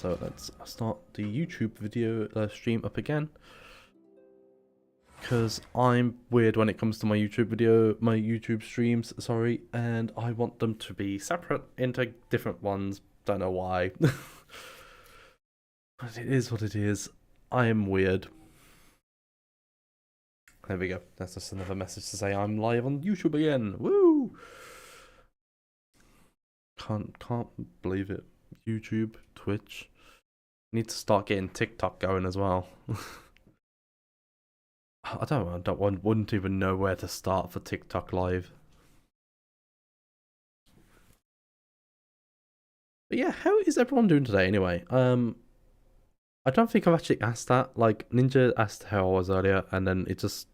So let's start the YouTube video stream up again. Because I'm weird when it comes to my YouTube streams, sorry, and I want them to be separate into different ones. Don't know why. But it is what it is. I am weird. There we go. That's just another message to say I'm live on YouTube again. Woo! Can't believe it. YouTube, Twitch. Need to start getting TikTok going as well. Wouldn't even know where to start for TikTok live. But yeah, how is everyone doing today anyway? I don't think I've actually asked that. Like, Ninja asked how I was earlier, and then it was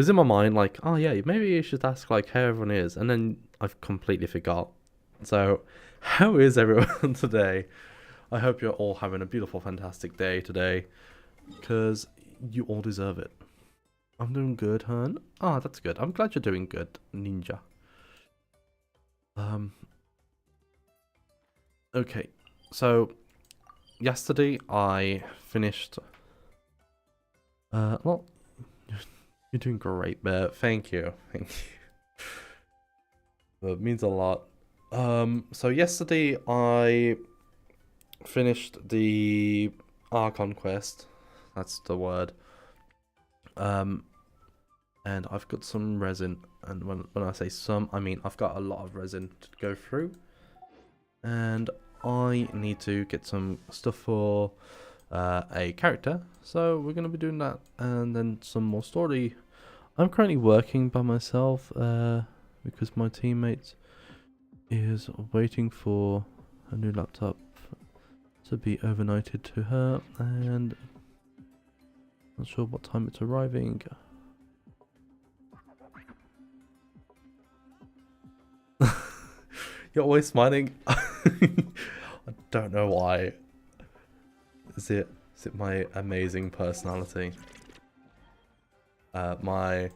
in my mind like, oh yeah, maybe you should ask like how everyone is, and then I've completely forgot. So, how is everyone today? I hope you're all having a beautiful, fantastic day today, because you all deserve it. I'm doing good, hun. Ah, that's good. I'm glad you're doing good, Ninja. Okay, so yesterday I finished. Well, you're doing great, Bear. Thank you. It means a lot. So yesterday I finished the Archon quest. That's the word. And I've got some resin, and when I say some, I mean I've got a lot of resin to go through, and I need to get some stuff for a character, so we're gonna be doing that, and then some more story. I'm currently working by myself because my teammate is waiting for a new laptop to be overnighted to her, and not sure what time it's arriving. You're always smiling. I don't know why. Is it my amazing personality? My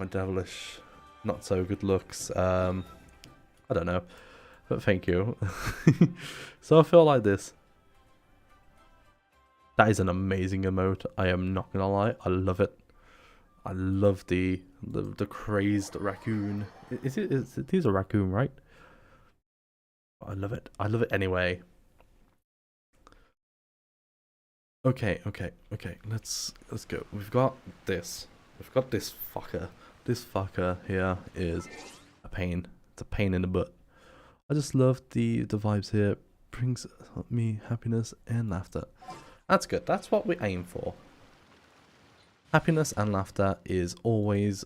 devilish, not so good looks. I don't know, but thank you. So I feel like this. That is an amazing emote. I am not gonna lie. I love it. I love the crazed raccoon. It is a raccoon, right? I love it. I love it anyway. Okay. Let's go. We've got this. We've got this fucker. This fucker here is a pain. It's a pain in the butt. I just love the vibes here. Brings me happiness and laughter. That's good. That's what we aim for. Happiness and laughter is always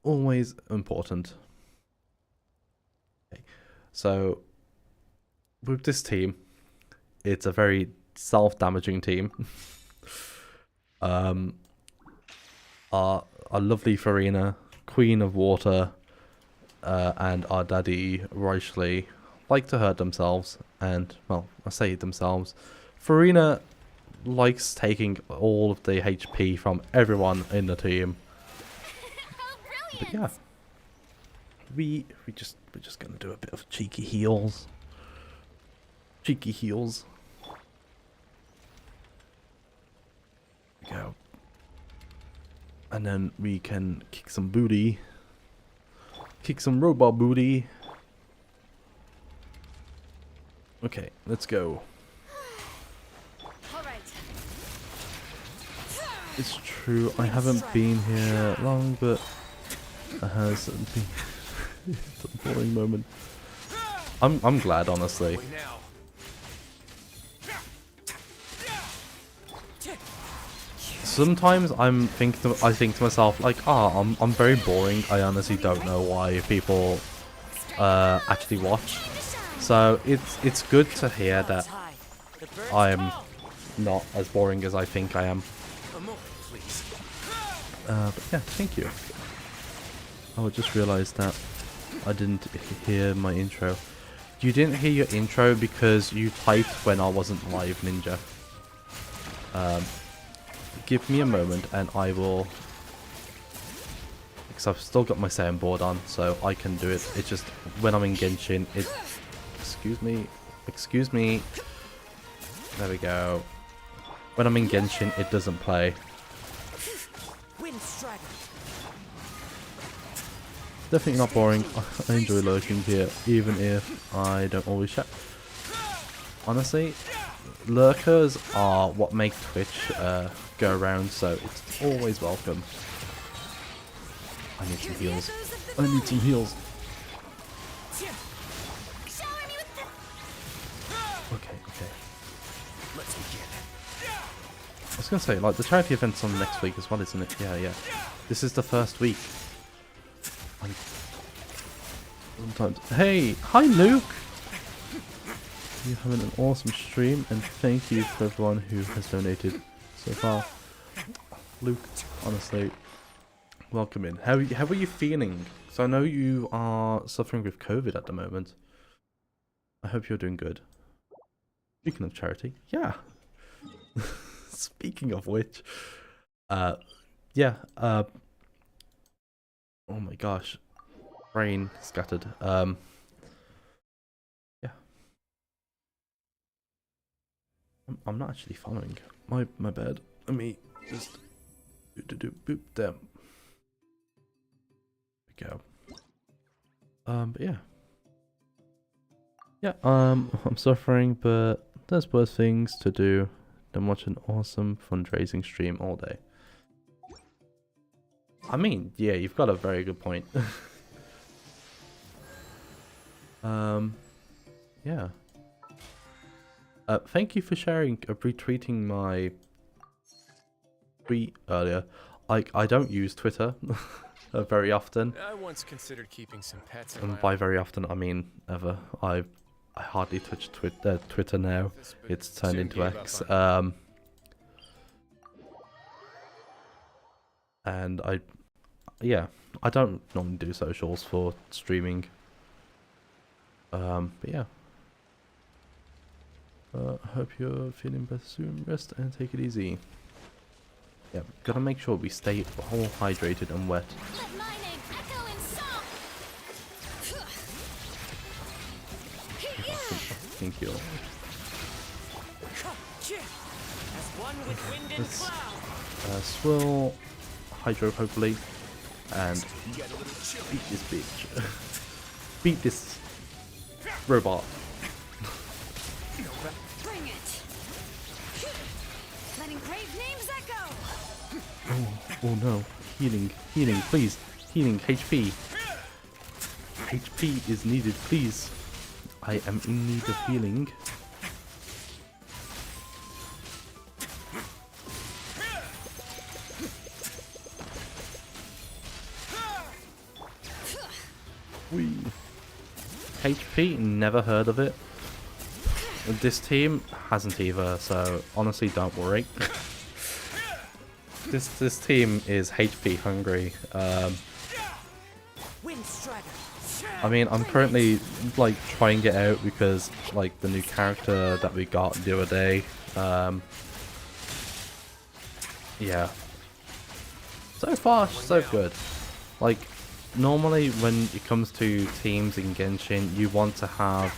important. Okay. So with this team, it's a very self-damaging team. Our lovely Farina, Queen of Water, and our daddy Roysley like to hurt themselves, and well, I say themselves. Farina likes taking all of the HP from everyone in the team. But yeah, we're just gonna do a bit of cheeky heals. Cheeky heals. There we go. And then we can kick some booty. Kick some robot booty. Okay, let's go. It's true, I haven't been here long, but it has been a boring moment. I'm glad, honestly. Sometimes I think to myself like, I'm very boring. I honestly don't know why people actually watch. So it's good to hear that I'm not as boring as I think I am. But yeah, thank you. Oh, I just realized that I didn't hear my intro. You didn't hear your intro because you typed when I wasn't live, Ninja. Give me a moment and I will... Because I've still got my soundboard on, so I can do it. It's just when I'm in Genshin, it... Excuse me. There we go. When I'm in Genshin, it doesn't play. Definitely not boring. I enjoy lurking here, even if I don't always chat. Honestly, lurkers are what make Twitch go around, so it's always welcome. I need some heals. I need some heals. Okay, okay. Let's begin. I was gonna say, like, the charity event's on next week as well, isn't it? Yeah, yeah. This is the first week. Sometimes. Hey! Hi, Luke! You're having an awesome stream, and thank you for everyone who has donated so far. Luke, honestly, welcome in. How are you feeling? So I know you are suffering with COVID at the moment. I hope you're doing good. Speaking of charity, yeah. Speaking of which, yeah. Oh my gosh, brain scattered. Yeah. I'm not actually following. My bad. Let me just boop them. There we go. But yeah. Yeah, I'm suffering, but there's worse things to do than watch an awesome fundraising stream all day. I mean, yeah, you've got a very good point. Yeah. Thank you for sharing, retweeting my tweet earlier. I don't use Twitter very often. I once considered keeping some pets. And by very often, I mean ever. I hardly touch Twitter now. It's turned into X. And yeah, I don't normally do socials for streaming. But yeah. Hope you're feeling better soon. Rest and take it easy. Yeah, gotta make sure we stay all hydrated and wet. Thank you. Let's swirl, hydro hopefully, and beat this bitch. Beat this robot. Bring it. Letting brave names echo. Oh no, healing, please, healing, HP. HP is needed, please. I am in need of healing. Whee. HP, never heard of it. This team hasn't either, so honestly don't worry. This team is HP hungry. I mean, I'm currently like trying it out because like the new character that we got the other day. Yeah. So far, so good. Like, normally when it comes to teams in Genshin, you want to have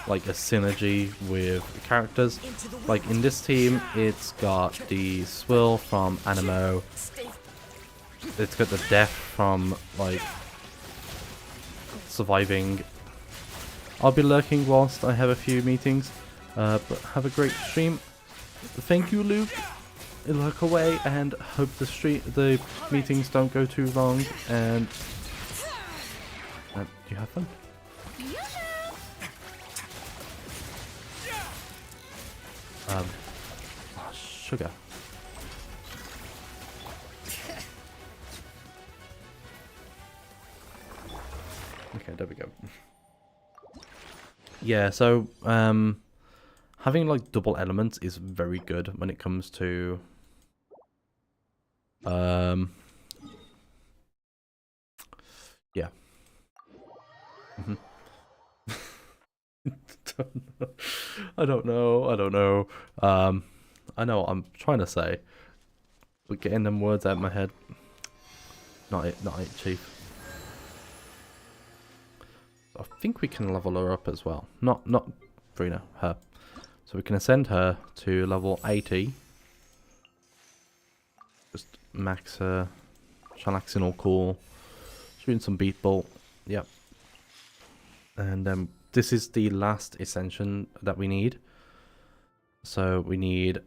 like a synergy with the characters. Like in this team, it's got the Swill from Animo. It's got the Death from like surviving. I'll be lurking whilst I have a few meetings, but have a great stream. Thank you, Luke. Lurk away and hope the meetings don't go too long, and you have fun. Oh, sugar. Okay, there we go. Yeah, so having like double elements is very good when it comes to yeah. I don't know. I know what I'm trying to say, but getting them words out of my head, not it, Chief. I think we can level her up as well. Not Brina, her. So we can ascend her to level 80. Just max her. Shalaxing all cool. Shooting some beat bolt. Yep. And this is the last ascension that we need. So we need...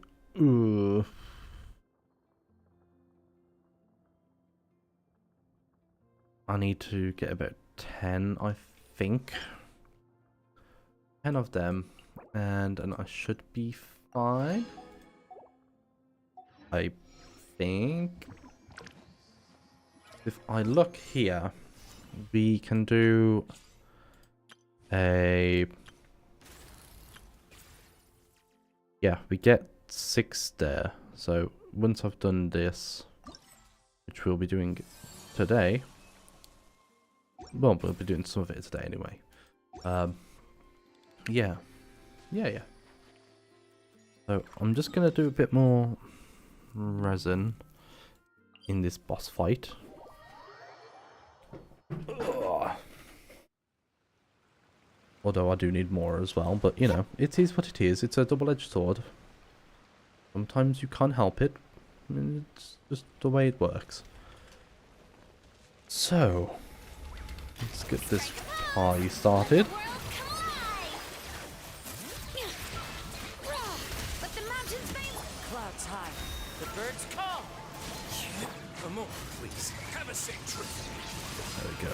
I need to get about 10, I think. 10 of them. And I should be fine. I think. If I look here, we can do a... Yeah, we get 6 there. So once I've done this, which we'll be doing today. Well, we'll be doing some of it today anyway. Yeah. So I'm just going to do a bit more resin in this boss fight. Ugh. Although I do need more as well, but you know, it is what it is. It's a double-edged sword. Sometimes you can't help it. I mean, it's just the way it works. So, let's get this party started. Clouds high. The birds call. Amor, please. Have a safe trip. There we go.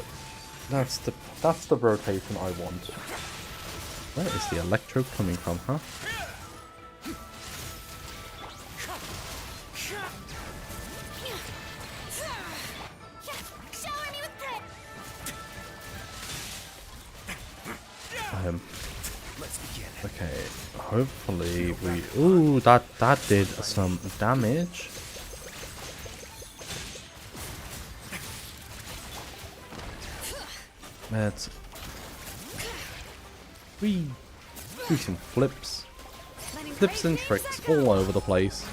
That's the rotation I want. Where is the electro coming from, huh? Okay, hopefully we... Ooh, that did some damage. Let's... We do some flips. Flips and tricks all over the place.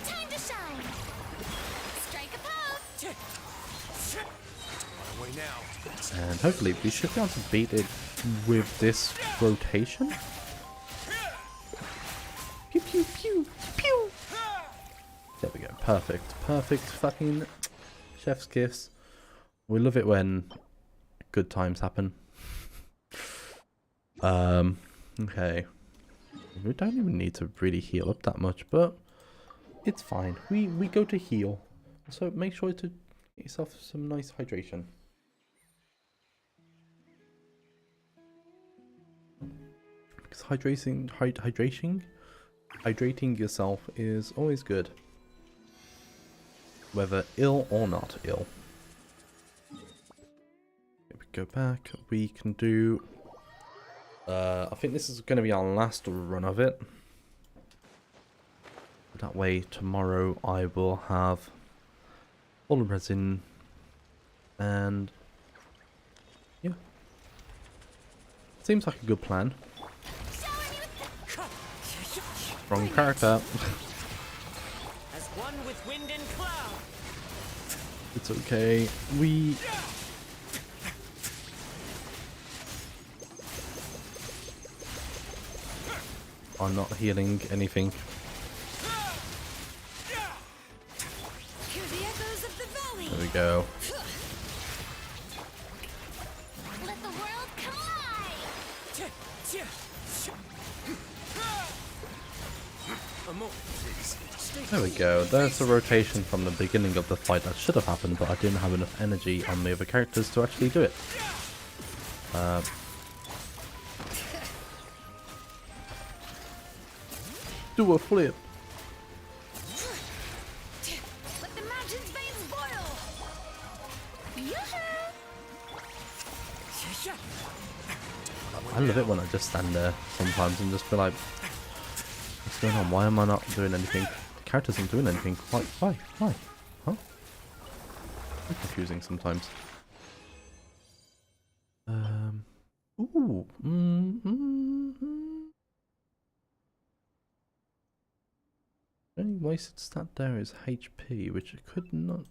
And hopefully we should be able to beat it with this rotation. Pew pew pew pew. There we go. Perfect. Perfect fucking chef's kiss. We love it when good times happen. Okay. We don't even need to really heal up that much, but it's fine. We go to heal. So make sure to get yourself some nice hydration. Because hydrating yourself is always good. Whether ill or not ill. If we go back, we can do... I think this is going to be our last run of it. That way tomorrow I will have all the resin and yeah. Seems like a good plan. Wrong character. As one with wind and cloud. It's okay. We are not healing anything. There we go. Let the world collide. There we go. There's a rotation from the beginning of the fight that should have happened, but I didn't have enough energy on the other characters to actually do it. Do a flip. Let the mountain's veins boil. I love it when I just stand there sometimes and just be like, what's going on? Why am I not doing anything? The character isn't doing anything. Why? Huh? It's confusing sometimes. Ooh. The only wasted stat there is HP, which I could not...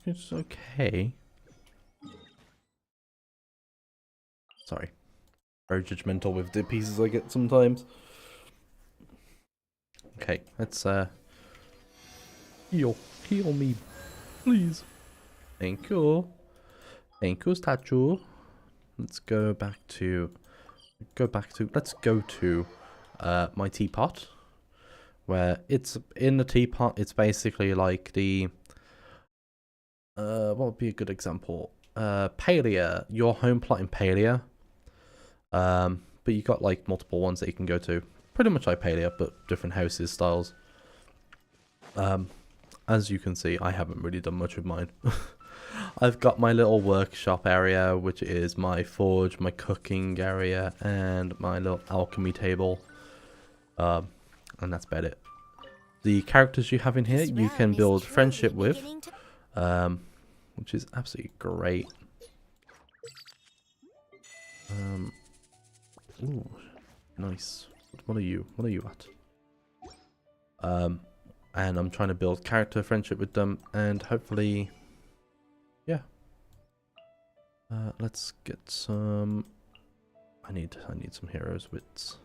It's okay. Sorry. Very judgmental with the pieces I get sometimes. Okay, let's heal me, please. Thank you. Thank you, statue. Let's go to my teapot, where it's in the teapot. It's basically like the what would be a good example? Palia, your home plot in Palia. But you got like multiple ones that you can go to. Pretty much like Palia, but different houses, styles. As you can see, I haven't really done much with mine. I've got my little workshop area, which is my forge, my cooking area, and my little alchemy table. And that's about it. The characters you have in here, you can build friendship with, which is absolutely great. Ooh, nice. What are you? What are you at? And I'm trying to build character friendship with them, and hopefully, yeah. Let's get some. I need some heroes wits.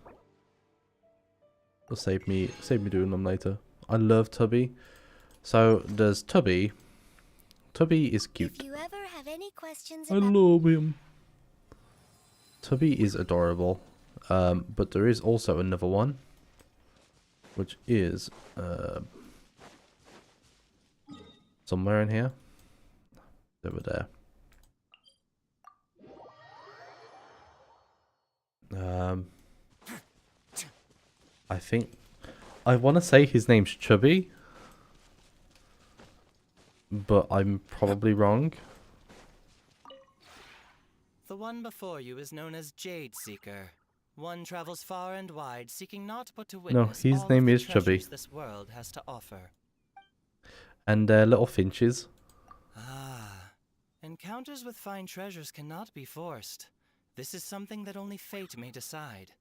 It'll save me doing them later. I love Tubby. So there's Tubby. Tubby is cute. If you ever have any questions I about love him. Tubby is adorable. But there is also another one, which is somewhere in here. Over there. I think I want to say his name's Chubby, but I'm probably wrong. The one before you is known as Jade Seeker. One travels far and wide, seeking naught but to witness his all name of the is Chubby. treasures this world has to offer. And little finches. Ah, encounters with fine treasures cannot be forced. This is something that only fate may decide.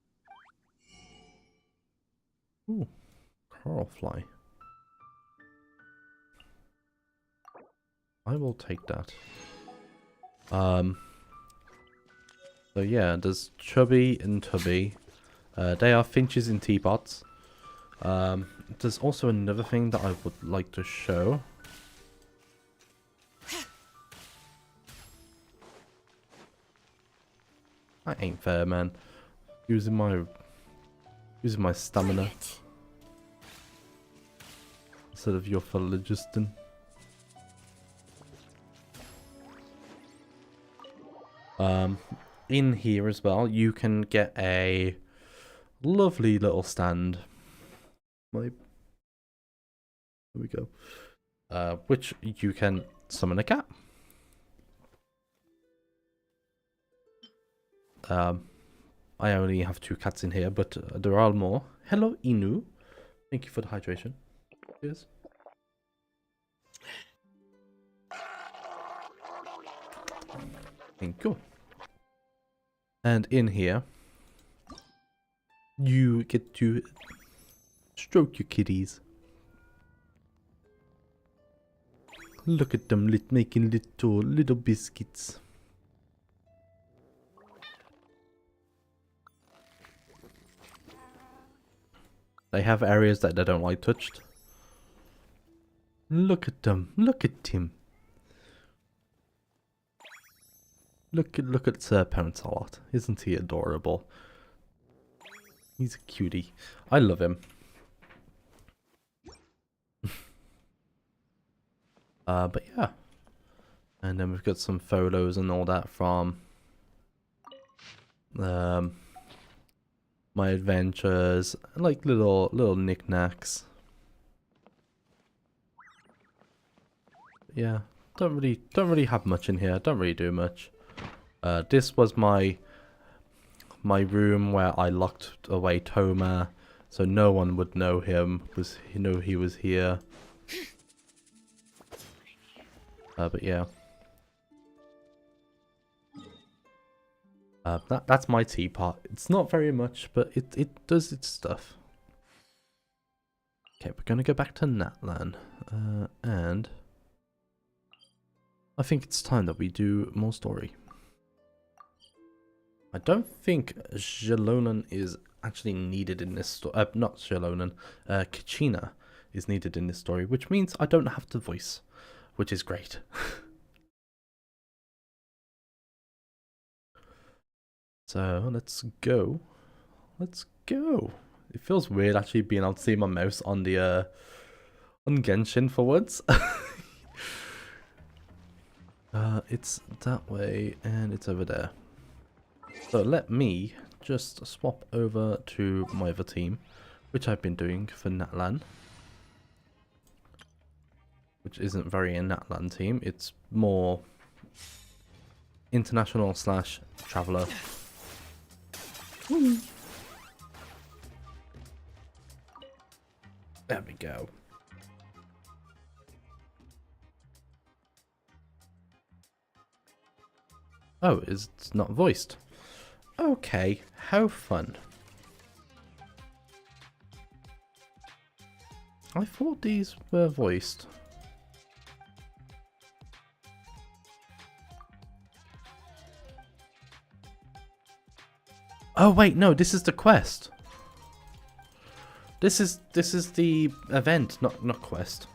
Ooh, Coralfly. I will take that. So yeah, there's Chubby and Tubby. They are finches in teapots. There's also another thing that I would like to show. That ain't fair, man. Using my stamina instead of your phlogiston. In here as well, you can get a lovely little stand. There we go. Which you can summon a cat. I only have 2 cats in here, but there are more. Hello, Inu. Thank you for the hydration. Cheers. Thank you. And in here, you get to stroke your kitties. Look at them making little biscuits. They have areas that they don't like touched. Look at them. Look at him. Look at Sir Parent-a-Lot. Isn't he adorable? He's a cutie. I love him. But yeah. And then we've got some photos and all that from my adventures, like little knickknacks. Yeah, don't really have much in here. Don't really do much. This was my room where I locked away Toma, so no one would know he was here. But yeah. That's my teapot. It's not very much, but it does its stuff. Okay, we're gonna go back to Natlan, and I think it's time that we do more story. I don't think Jalonan is actually needed in this story. Not Shalonen. Kachina is needed in this story, which means I don't have to voice, which is great. So let's go. Let's go. It feels weird actually being able to see my mouse on the on Genshin for once. It's that way and it's over there. So let me just swap over to my other team, which I've been doing for Natlan. Which isn't very a Natlan team, it's more international / traveler. There we go. Oh, it's not voiced. Okay, how fun. I thought these were voiced. Oh wait, no, this is the quest. This is the event, not quest.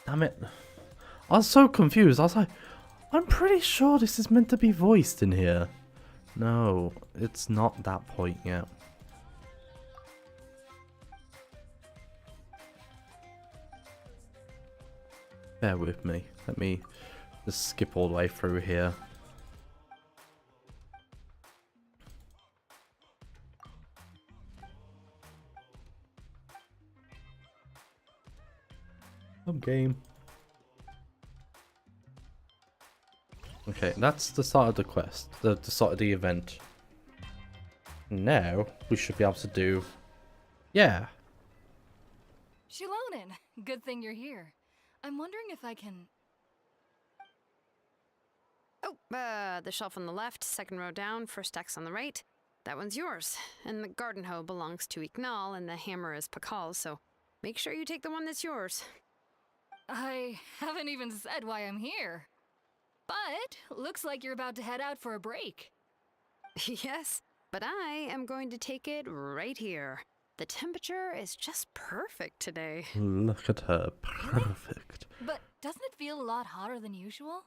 Damn it. I was so confused. I was like, I'm pretty sure this is meant to be voiced in here. No, it's not that point yet. Bear with me. Let me just skip all the way through here. Game. Okay, that's the start of the quest, the start of the event. Now we should be able to do, yeah. Shilonen, good thing you're here. I'm wondering if I can... Oh, the shelf on the left, second row down, first X on the right. That one's yours. And the garden hoe belongs to Ignal, and the hammer is Pakal's, so make sure you take the one that's yours. I haven't even said why I'm here. But looks like you're about to head out for a break. Yes, but I am going to take it right here. The temperature is just perfect today. Look at her, perfect. But doesn't it feel a lot hotter than usual?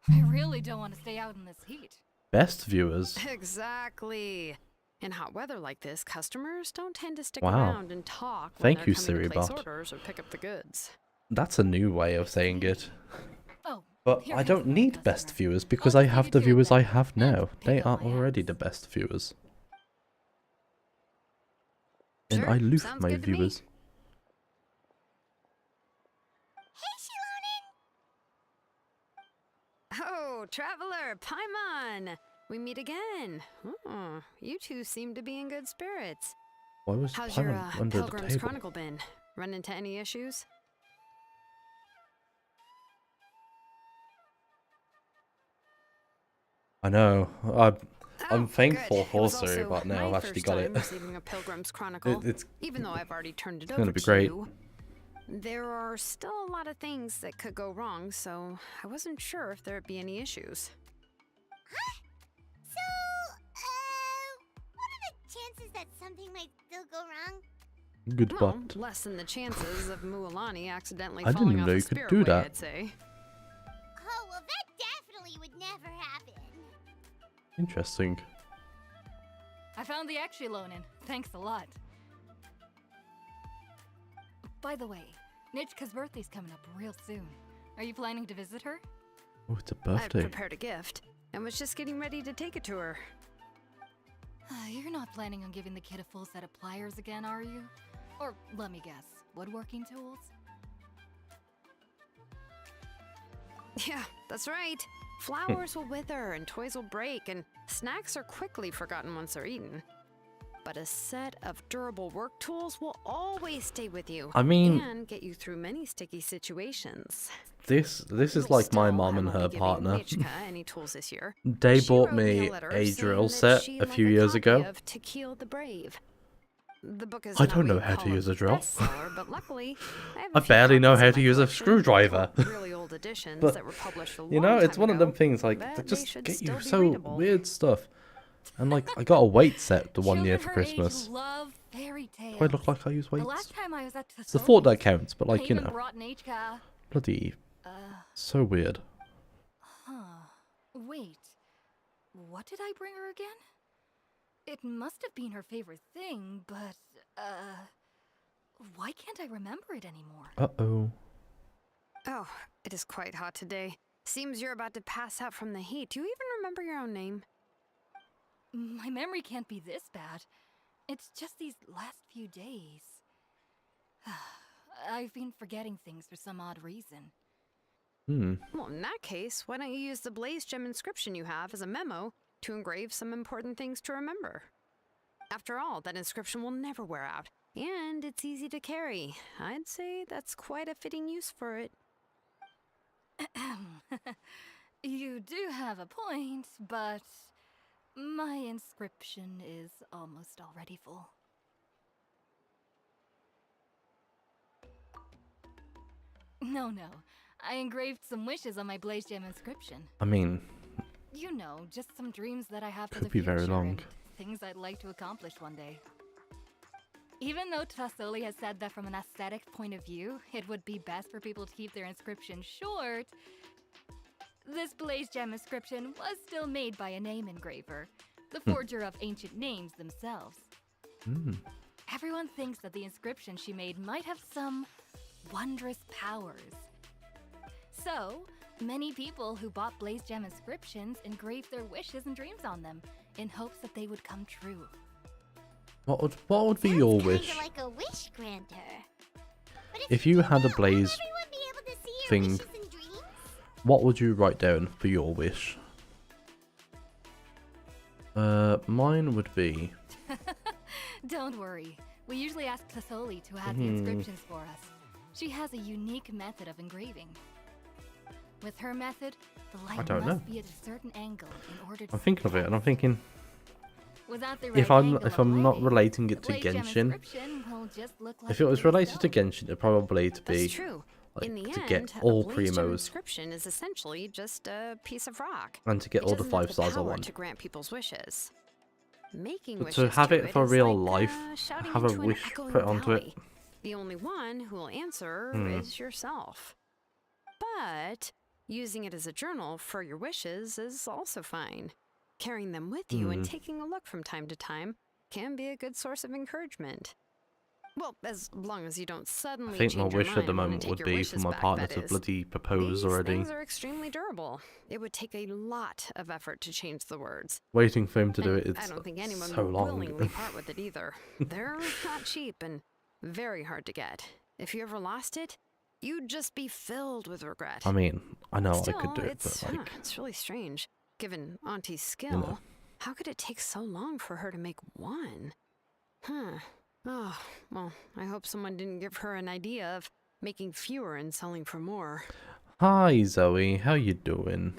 I really don't want to stay out in this heat. Best viewers. Exactly. In hot weather like this, customers don't tend to stick Wow. around and talk when Thank they're you, coming to place Siribot. orders or pick up the goods. That's a new way of saying it. Oh, But here I comes don't my need customer. best viewers because I'll I just have leave the you to it viewers I then. have now. And They pick are up my already ads. the best viewers. And Sure, I love sounds my good to me. viewers. Hey, Shilonen! Oh, traveler, Paimon! We meet again. Oh, you two seem to be in good spirits. Why was How's your Paimon under the Pilgrim's table? Chronicle been? Run into any issues? I know. I'm Oh, thankful good. It was for Siri, also but now I've my actually first got time it. receiving a Pilgrim's Chronicle, It's even though I've already turned it gonna over be to great. you. There are still a lot of things that could go wrong, so I wasn't sure if there'd be any issues. So, what are the chances that something might still go wrong? good, Well, but less than the chances of Mualani accidentally I didn't falling know off a you could spirit do way, that. I'd say. Oh, well, that definitely would never happen. interesting. I found the Shilonen. Thanks a lot. By the way, Nitchka's birthday's coming up real soon. Are you planning to visit her? Oh, it's a I'd birthday. prepared a gift and was just getting ready to take it to her. You're not planning on giving the kid a full set of pliers again, are you? Or, let me guess, woodworking tools? Yeah, that's right. Flowers will wither and toys will break, and snacks are quickly forgotten once they're eaten. But a set of durable work tools will always stay with you. I mean- and get you through many sticky situations. This is like my mom and her partner. Any tools this year. They She bought wrote me me letter a saying drill that set she'd a like few years copy ago. Of Tequila the Brave. The book is I not don't know what how you'd to call use a drill. bestseller, but luckily, I have a I few barely know copies how in to my use a collection, screwdriver. really old editions But, that were published a You know, long it's time one of them ago, things like but they they just should get still you be so readable. weird stuff. And like, I got a weight set the one year Children for her age Christmas. love fairy tales. Do I look like I use The weights? last time I was at It's the thought that counts, but I like, you even know, brought Nachka. bloody, so weird. Wait, what did I bring her again? It must have been her favorite thing, but, why can't I remember it anymore? Uh-oh. Oh, it is quite hot today. Seems you're about to pass out from the heat. Do you even remember your own name? My memory can't be this bad. It's just these last few days. I've been forgetting things for some odd reason. Well, in that case, why don't you use the Blaze Gem inscription you have as a memo to engrave some important things to remember? After all, that inscription will never wear out, and it's easy to carry. I'd say that's quite a fitting use for it. You do have a point, but my inscription is almost already full. No, I engraved some wishes on my Blaze Gem inscription. I mean, You know, just some dreams that I have for Could the be future very long. and things I'd like to accomplish one day. Even though Tassoli has said that from an aesthetic point of view, it would be best for people to keep their inscription short, this Blaze Gem inscription was still made by a name engraver, the forger of ancient names themselves. Everyone thinks that the inscription she made might have some wondrous powers. So, many people who bought Blaze Gem inscriptions engraved their wishes and dreams on them, in hopes that they would come true. what would be your Sounds wish? kinda like a wish granter. But If you had a won't Blaze everyone be able to see your thing, wishes and dreams? what would you write down for your wish? Mine would be... Don't worry, we usually ask Tassoli to add the inscriptions for us. She has a unique method of engraving. With her method, the light don't must know. be at a certain angle in order to I'm thinking of it, and I'm thinking, Without the if right I'm angle of not lighting, relating it the to Blaze Gem Genshin, inscription will just look like if it was blue related to stone. Genshin, it'd probably to That's be true. like In the to end, get a all Blaze Gem primos inscription is essentially just a piece of rock. and to get It all the doesn't have 5 stars I power want. to grant people's wishes. Making But wishes to have it for is real like, life, shouting have a into an wish echoing put onto it. valley. The only one who will answer is yourself. But using it as a journal for your wishes is also fine. Carrying them with you and taking a look from time to time can be a good source of encouragement. Well, as long as you don't suddenly I think my change your wish at the mind and moment take would your be for wishes my back, partner that to is. bloody propose These already. things are extremely durable. It would take a lot of effort to change the words. Waiting for him to do And it, I it's don't think anyone so will long. willingly part with it either. They're not cheap and very hard to get. If you ever lost it, you'd just be filled with regret. I mean, I know Still, I could do it, it's, but like, it's really strange. Given Auntie's skill, know. how could it take so long for her to make one? Oh, well, I hope someone didn't give her an idea of making fewer and selling for more. hi Zoe, how you doing?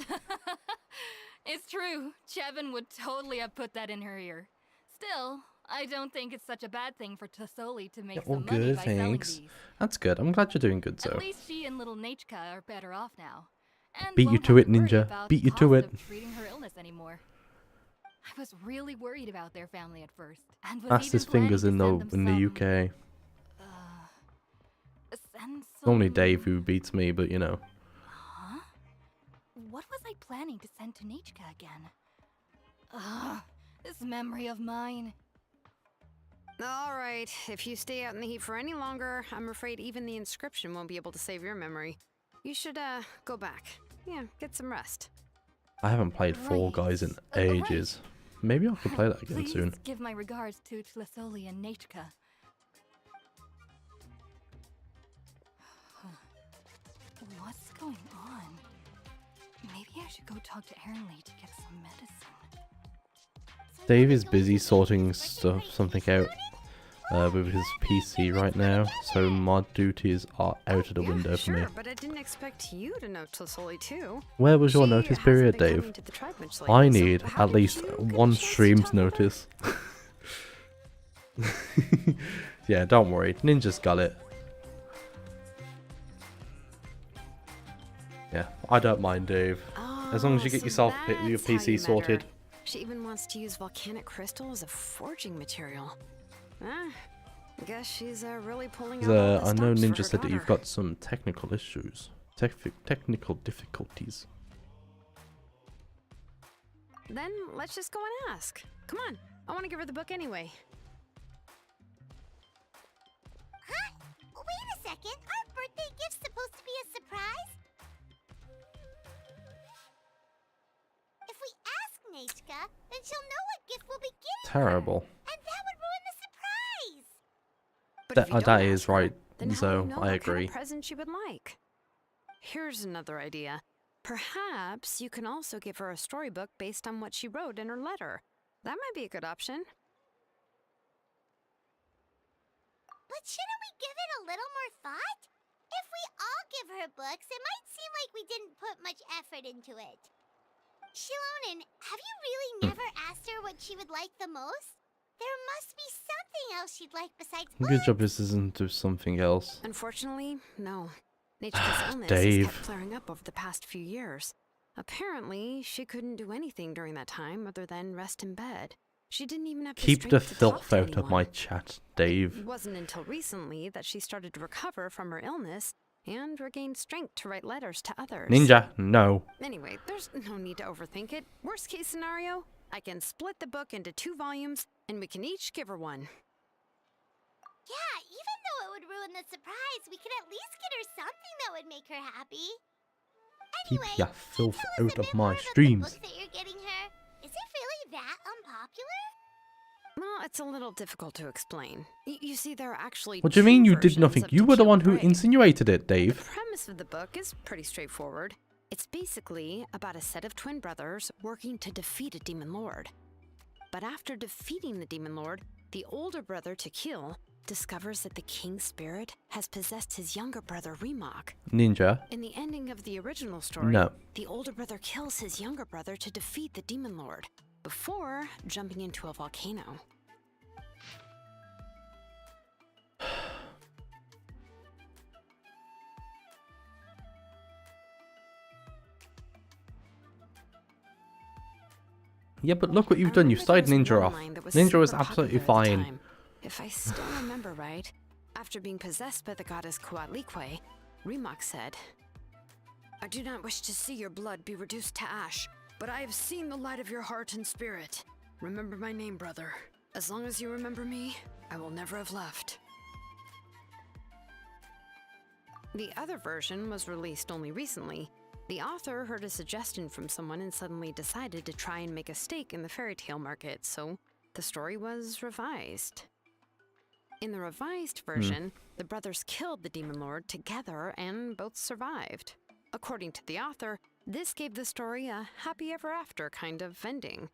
It's true. Chevin would totally have put that in her ear. Still, I don't think it's such a bad thing for Tassoli to make Yeah, all some money good, by selling thanks. these. That's good. I'm glad you're doing good, At Zoe. least she and little Nachka are better off now. And Beat you won't to have it, worry Ninja. about Beat the you to cost it. of treating her illness anymore. I was really worried about their family at first, and was Fastest even planning fingers to in send them the some, UK. send Only some- Dave who beats me, but you know. Huh? What was I planning to send to Nachka again? Ugh, this memory of mine. All right, if you stay out in the heat for any longer, I'm afraid even the inscription won't be able to save your memory. You should, go back. Yeah, get some rest. I haven't played Fall Right. Guys in Right. ages. Maybe I could play that again Please soon. give my regards to Tassoli and Nachka. What's going on? Maybe I should go talk to Ernly to get some medicine. Dave is busy sorting something out with his PC right now, so mod duties are out of the window for me. Sure, but I didn't expect you to know Tassoli too. Where was your She notice hasn't period, been Dave? coming to the tribe much I lately, so need how at did least you get a one chance to stream's talk with her? notice. Yeah, don't worry. Ninja's got it. Yeah, I don't mind, Dave. As long as you Oh, get so yourself that's your how you PC met sorted. her. She even wants to use volcanic crystal as a forging material. Ah, guess she's really pulling out all the I know stops for Ninja her said that you've daughter. got some technical issues. Technical difficulties. Then let's just go and ask. Come on, I want to give her the book anyway. Huh? Wait a second. Our birthday gift's supposed to be a surprise? If we ask Nechka, then she'll know what gift we'll be getting her, Terrible. and that would ruin the surprise. But if you don't That is ask her, right. then how So will you know I what kind agree. of present she would like? Here's another idea. Perhaps you can also give her a storybook based on what she wrote in her letter. That might be a good option. But shouldn't we give it a little more thought? If we all give her books, it might seem like we didn't put much effort into it. Shilonen, have you really never asked her what she would like the most? There must be something else she'd like besides Good books. job this isn't to something else. Unfortunately, no. Nature's illness Dave. has kept flaring up over the past few years. Apparently, she couldn't do anything during that time other than rest in bed. She didn't even have Keep the the strength to talk filth to out of my anyone. chat, Dave. It wasn't until recently that she started to recover from her illness and regained strength to write letters to others. Ninja, no. Anyway, there's no need to overthink it. Worst case scenario, I can split the book into 2 volumes and we can each give her one. Yeah, even though it would ruin the surprise, we could at least get her something that would make her happy. Keep Anyway, your can you filth tell us out a of bit my more about the streams. book that you're getting her? Is it really that unpopular? Well, it's a little difficult to explain. You see, there are actually What do you 2 mean you did versions nothing? of You To were the Kill one a who Brave. insinuated it, The Dave. premise of the book is pretty straightforward. It's basically about a set of twin brothers working to defeat a demon lord. But after defeating the demon lord, the older brother, Tequil, discovers that the king's spirit has possessed his younger brother, Remok. Ninja, In the ending of the original story, no. the older brother kills his younger brother to defeat the demon lord, before jumping into a volcano. Yeah, but look what I you've done. You've remember started there Ninja one off. line that Ninja was super absolutely popular at the fine. time. If I still remember right, after being possessed by the goddess Coatlicue, Remok said, "I do not wish to see your blood be reduced to ash, but I have seen the light of your heart and spirit. Remember my name, brother. As long as you remember me, I will never have left." The other version was released only recently. The author heard a suggestion from someone and suddenly decided to try and make a stake in the fairy tale market, so the story was revised. In the revised version, the brothers killed the demon lord together and both survived. According to the author, this gave the story a happy ever after kind of ending.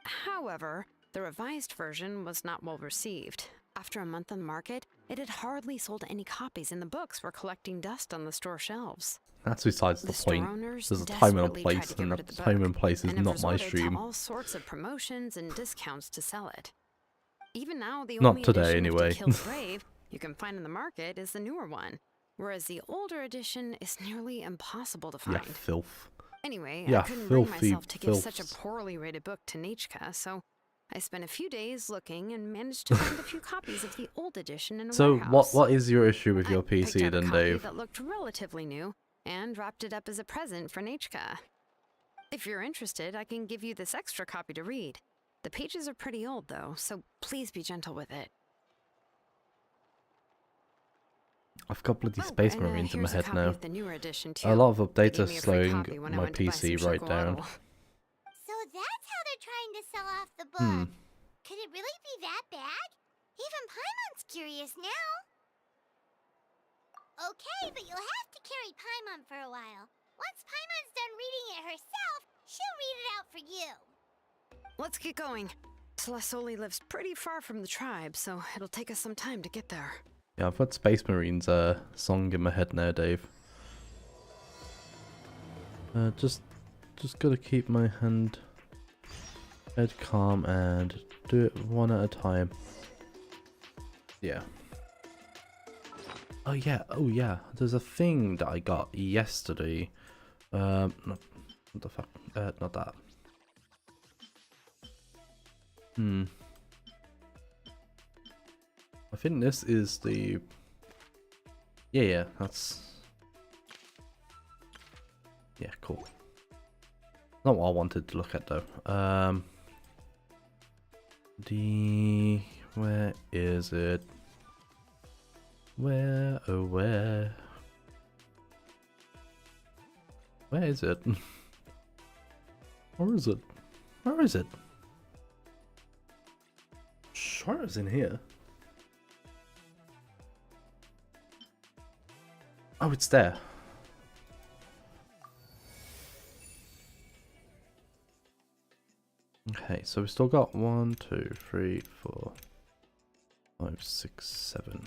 However, the revised version was not well received. After a month on the market, it had hardly sold any copies and the books were collecting dust on the store shelves. That's besides the store point. owners There's a time and a desperately tried place, to get and rid of that the time book, and place is and have not my resorted stream. to all sorts of promotions and discounts to sell it. Even now, the Not only today, edition anyway. of To Kill the Brave you can find in the market is the newer one, whereas the older edition is nearly impossible to Yeah, find. filth. Anyway, Yeah, I couldn't bring filthy myself to give such a filths. poorly rated book to Nechka, so I spent a few days looking and managed to find a few copies of the old edition in a So warehouse. what is your issue with your I picked PC out a then, copy Dave? that looked relatively new and wrapped it up as a present for Nechka. If you're interested, I can give you this extra copy to read. The pages are pretty old though, so please be gentle with it. I've got bloody Oh, Space and, Marines in my here's a head copy now. of the newer edition too. A lot of They updates gave are me a free slowing copy when I my went to buy some PC right down. chocolate. So that's how they're trying to sell off the book. Hmm. Could it really be that bad? Even Paimon's curious now. Okay, but you'll have to carry Paimon for a while. Once Paimon's done reading it herself, she'll read it out for you. Let's get going. Celestoli lives pretty far from the tribe, so it'll take us some time to get there. Yeah, I've got Space Marines song in my head now, Dave. Just gotta keep my head calm and do it one at a time. Yeah. Oh yeah. There's a thing that I got yesterday. Not what the fuck. Not that. Hmm. I think this is the... Yeah, that's... Yeah, cool. Not what I wanted to look at though. Where is it? Where, oh where? Where is it? Where is it? Where is it? Sure it's in here. Oh, it's there. Okay, so we still got 1, 2, 3, 4, 5, 6, 7.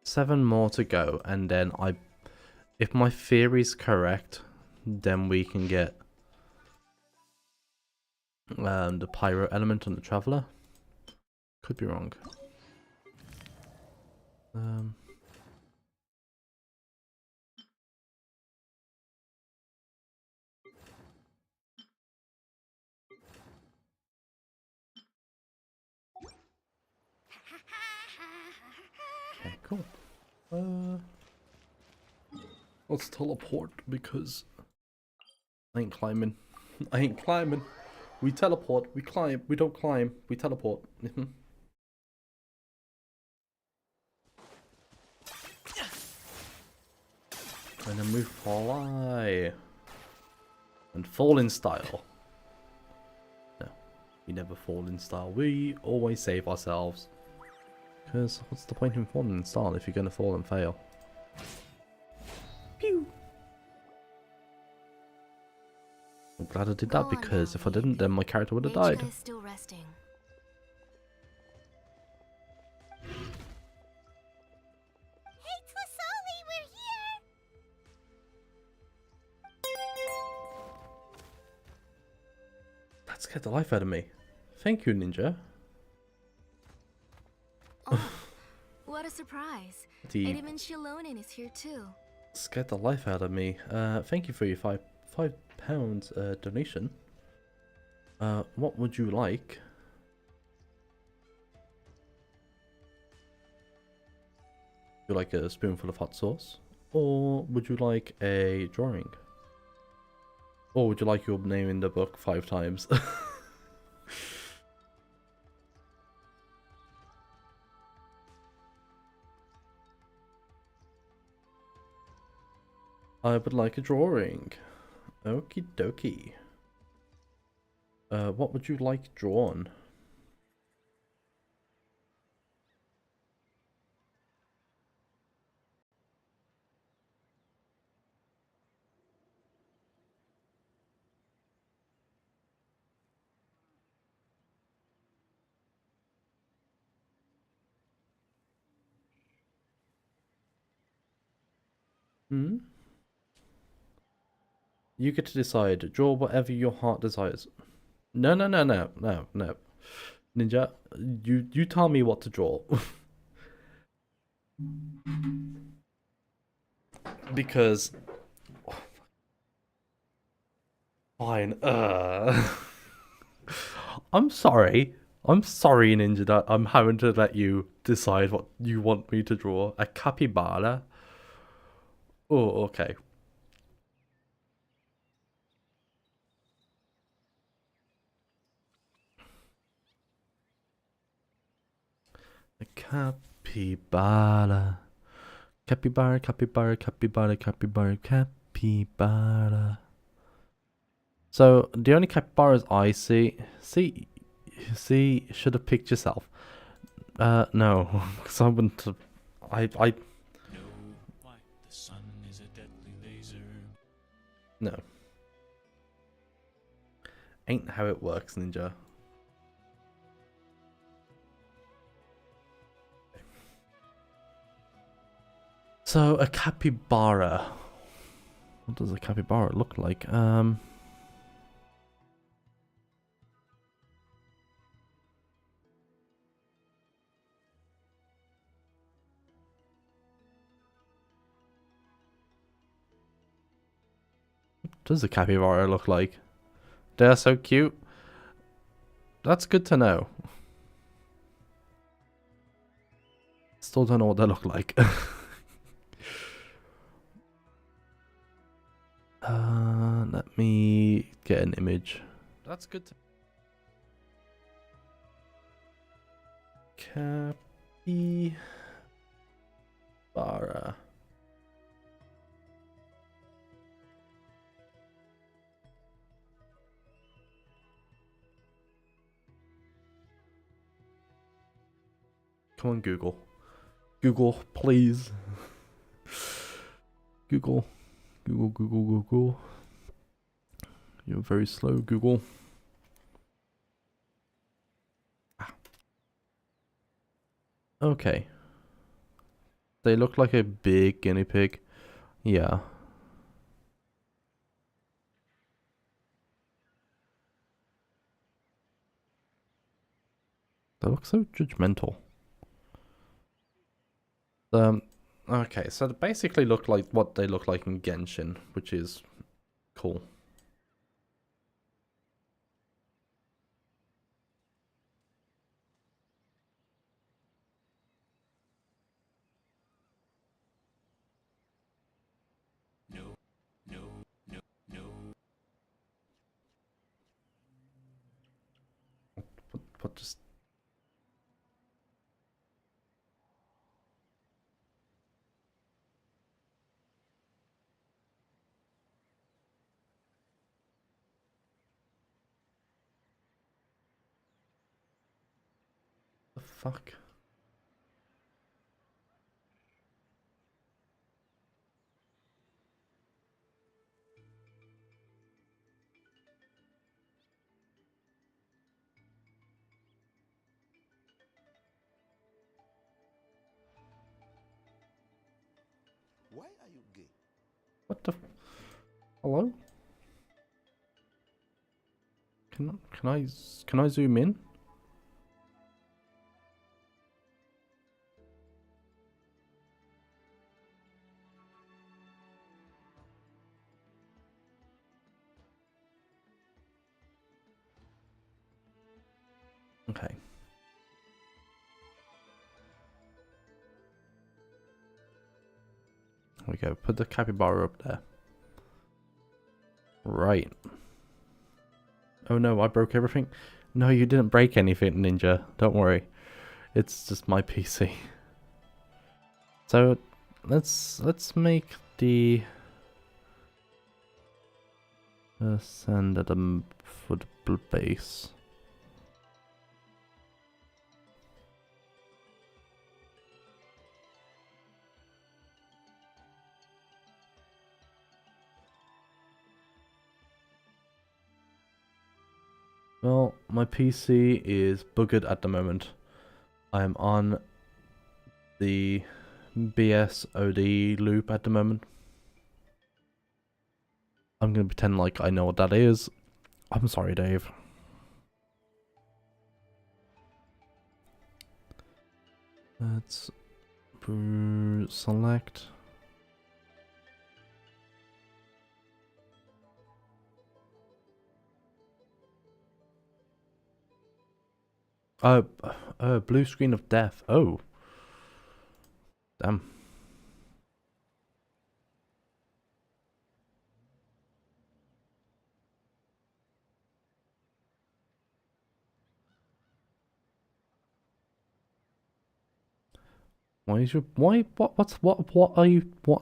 7 more to go, and then if my theory's correct, then we can get the pyro element on the traveler. Could be wrong. Okay, cool. Let's teleport because I ain't climbing. I ain't climbing. We teleport. We climb. We don't climb. We teleport. And then we fly. And fall in style. No, we never fall in style. We always save ourselves. Because what's the point in falling in style if you're going to fall and fail? Pew! I'm glad I did that because if I didn't, then my character would have died. Is still resting. Hey, Tlasoli, we're here! That scared the life out of me. Thank you, Ninja. Oh, what a surprise. The And even Shilonin is here too. scared the life out of me. Thank you for your £5 donation. What would you like? Would you like a spoonful of hot sauce? Or would you like a drawing? Or would you like your name in the book 5 times? I would like a drawing. Okie dokie. What would you like drawn? Hmm? You get to decide. Draw whatever your heart desires. No. Ninja, you tell me what to draw. Because... Fine. I'm sorry. I'm sorry, Ninja, that I'm having to let you decide what you want me to draw. A capybara? Oh, okay. A capybara. Capybara, capybara, capybara, capybara, capybara. So, the only capybaras I see... See, should have picked yourself. No. Because I wouldn't have... I... No, why the sun is a deadly laser. No. Ain't how it works, Ninja. So, a capybara. What does a capybara look like? What does a capybara look like? They're so cute. That's good to know. Still don't know what they look like. Let me get an image. That's good to... Capybara. Come on, Google. Google, please. Google. Google. You're very slow, Google. Ah. Okay. They look like a big guinea pig. Yeah. They look so judgmental. Okay, so they basically look like what they look like in Genshin, which is cool. What just... the fuck? Why are you gay? What the... Hello? Can I zoom in? Okay. There we go. Put the capybara up there. Right. Oh no, I broke everything. No, you didn't break anything, Ninja. Don't worry. It's just my PC. So let's make the send at a football base. Well, my PC is buggered at the moment. I am on the BSOD loop at the moment. I'm gonna pretend like I know what that is. I'm sorry, Dave. Let's select. Oh, blue screen of death. Oh. Damn. Why is your what are you what?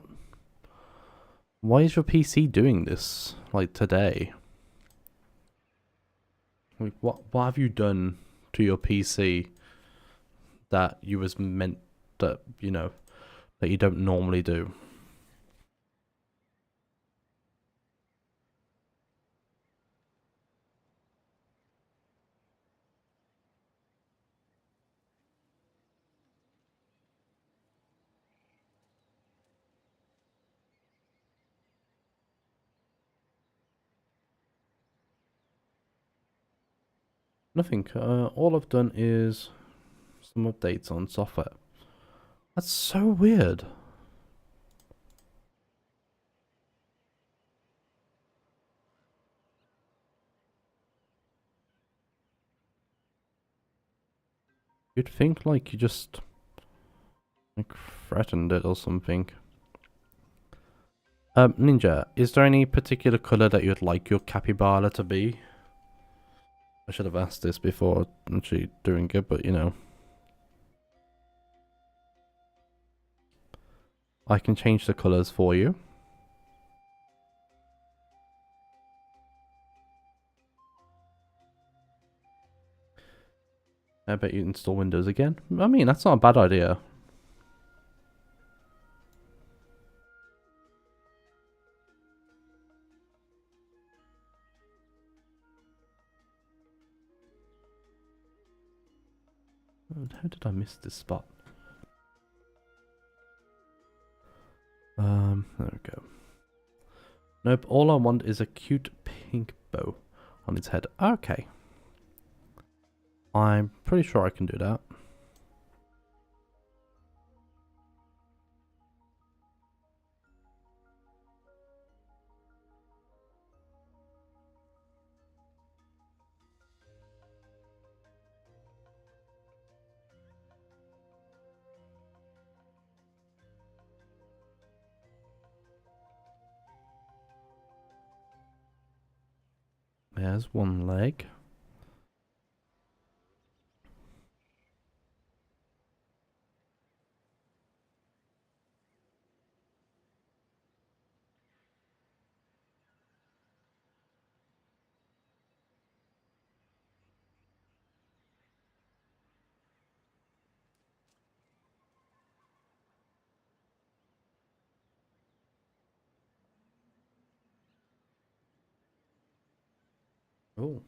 Why is your PC doing this like today? Like what have you done to your PC that you was meant that that you don't normally do? Nothing. All I've done is some updates on software. That's so weird. You'd think like you just like threatened it or something. Ninja, is there any particular color that you'd like your capybara to be? I should have asked this before actually doing it, but you know. I can change the colors for you. I bet you install Windows again. I mean, that's not a bad idea. How did I miss this spot? There we go. Nope, all I want is a cute pink bow on its head. Okay. I'm pretty sure I can do that. There's one leg. Oh.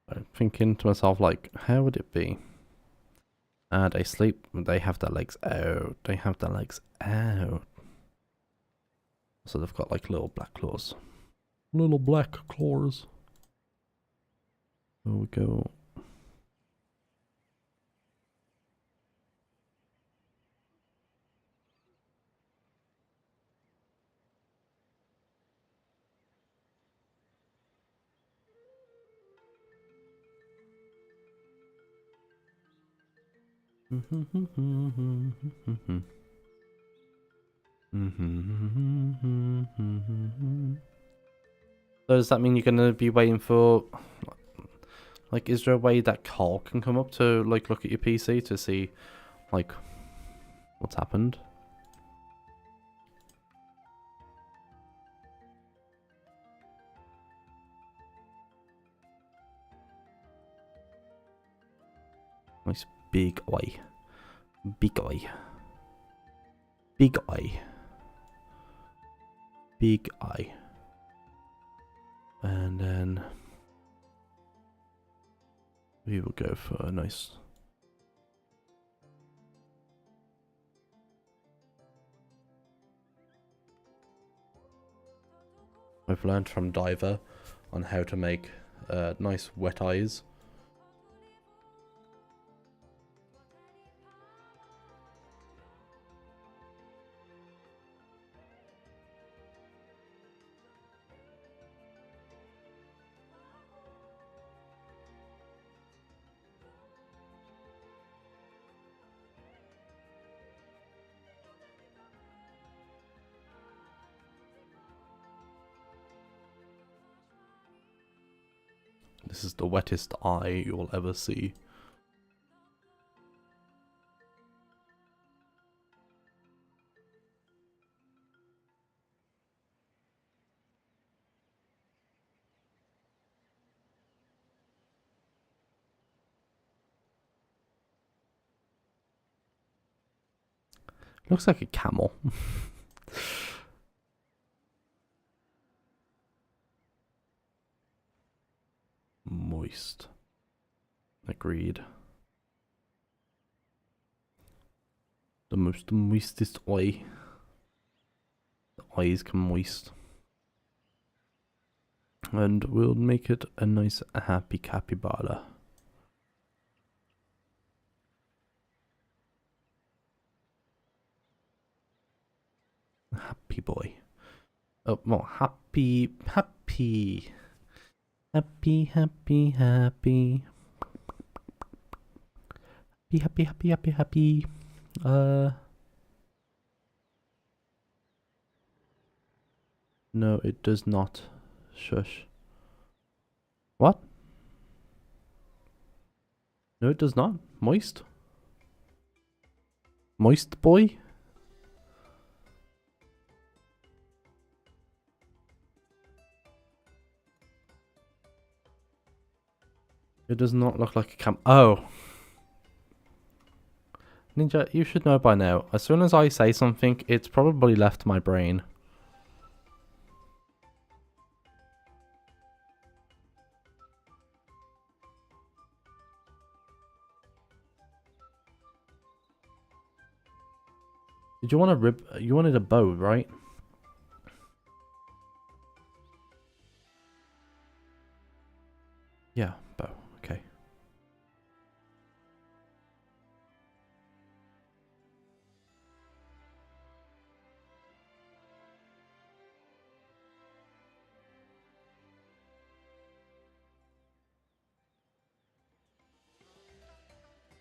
I'm thinking to myself, like, how would it be? They sleep, they have their legs out, they have their legs out. So they've got like little black claws. Little black claws. There we go. So does that mean you're gonna be waiting for, like, is there a way that Carl can come up to like look at your PC to see like what's happened? Nice big eye. Big eye. Big eye. Big eye. And then we will go for a nice I've learned from Diver on how to make nice wet eyes. This is the wettest eye you'll ever see. Looks like a camel. Moist. Agreed. The most moistest eye. The eyes come moist. And we'll make it a nice happy capybara. Happy boy. Oh, more happy, happy, happy, happy, happy, happy, happy, happy, happy, happy. No, it does not. Shush. What? No, it does not. Moist. Moist boy. It does not look like a cam. Oh. Ninja, you should know by now. As soon as I say something, it's probably left my brain. Did you want a rib? You wanted a bow, right? Yeah, bow. Okay.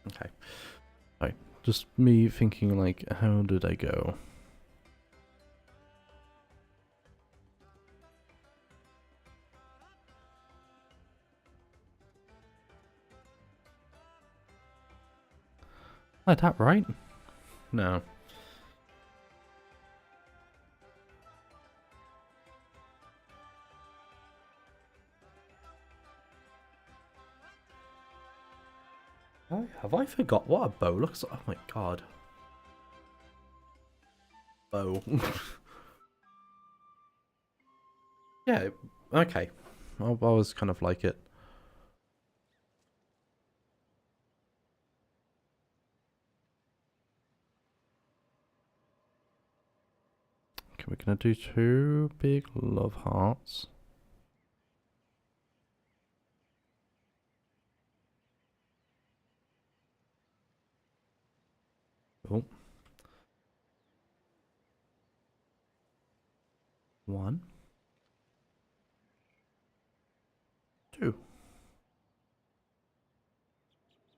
Okay. Right. Just me thinking, like, how did I go? Like that, right? No. Have I forgot what a bow looks like? Oh my god. Bow. Yeah, okay. I was kind of like it. Okay, we're gonna do 2 big love hearts. Oh. 1, 2.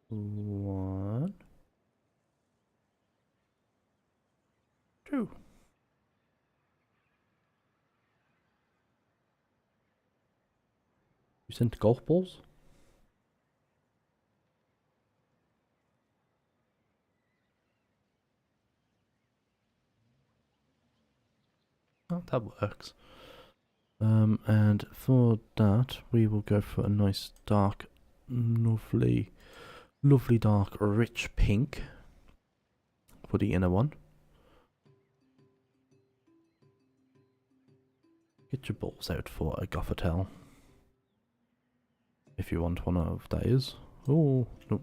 1, 2. You sent golf balls? Oh, that works. And for that, we will go for a nice dark, lovely dark, rich pink for the inner one. Get your balls out for a Goffertail. If you want one of, that is. Oh, nope.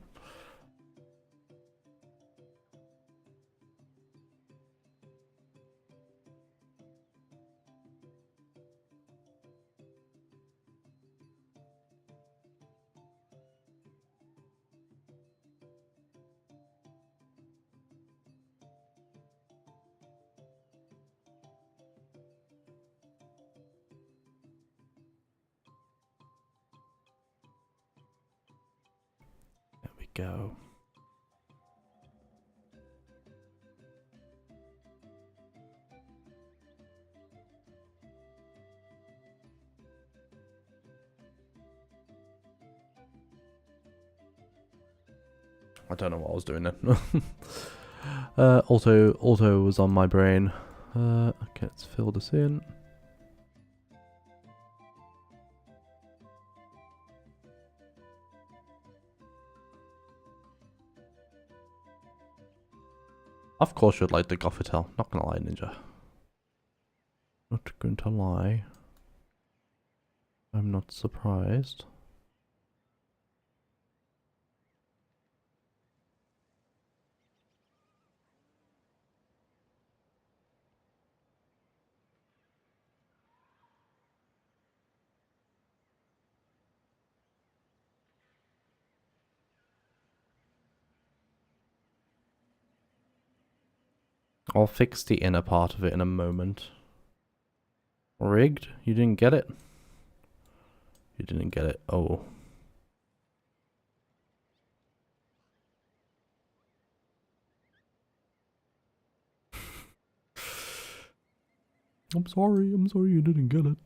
There we go. I don't know what I was doing then. Auto was on my brain. Okay, let's fill this in. Of course you'd like the Goffertail. Not gonna lie, Ninja. Not going to lie. I'm not surprised. I'll fix the inner part of it in a moment. Rigged? You didn't get it? You didn't get it. Oh. I'm sorry you didn't get it.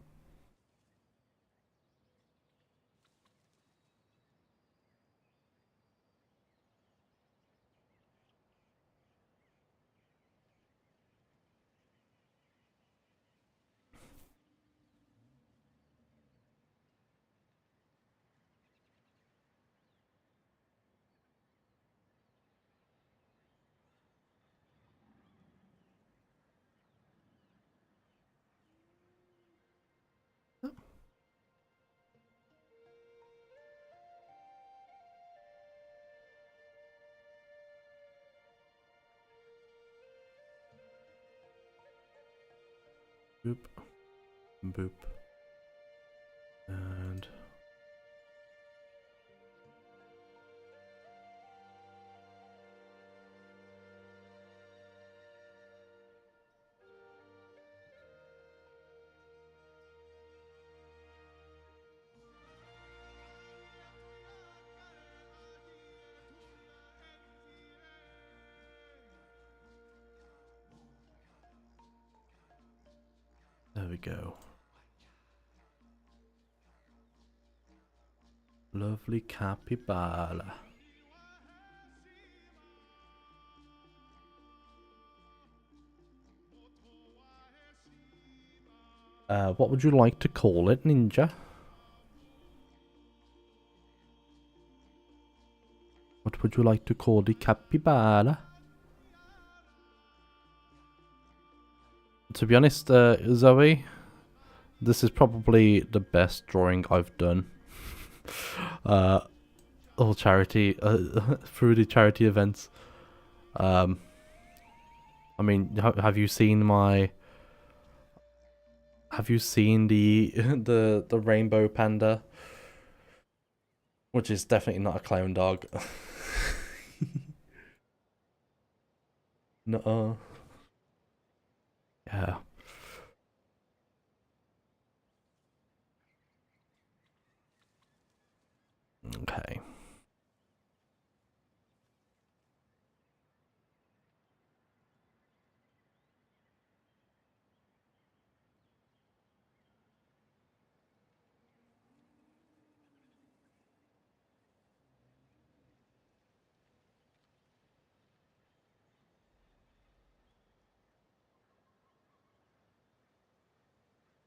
Boop. Boop. And there we go. Lovely capybara. What would you like to call it, Ninja? What would you like to call the capybara? To be honest, Zoe, this is probably the best drawing I've done. All charity, through the charity events. I mean, have you seen my? Have you seen the the rainbow panda? Which is definitely not a clown dog. No. Yeah. Okay.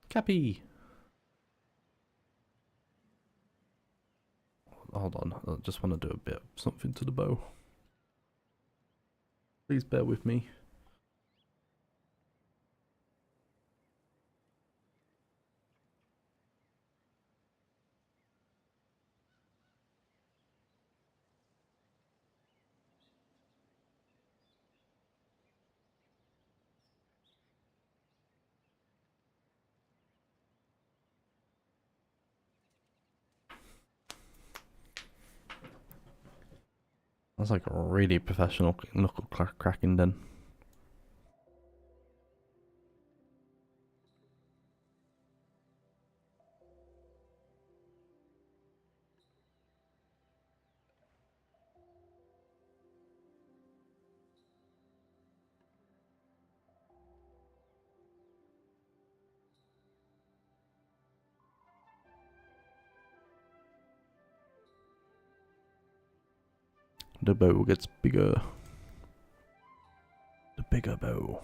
Cappy. Hold on, I just want to do a bit of something to the bow. Please bear with me. That's like a really professional knuckle cracking then. The bow gets bigger. The bigger bow.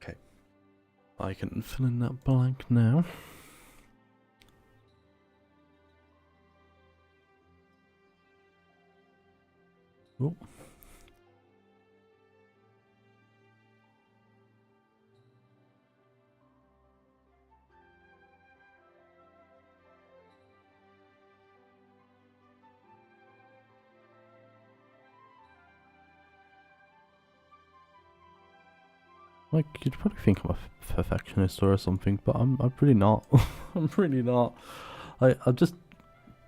Okay. I can fill in that blank now. Oh. Like, you'd probably think I'm a perfectionist or something, but I'm really not. I'm really not. I just,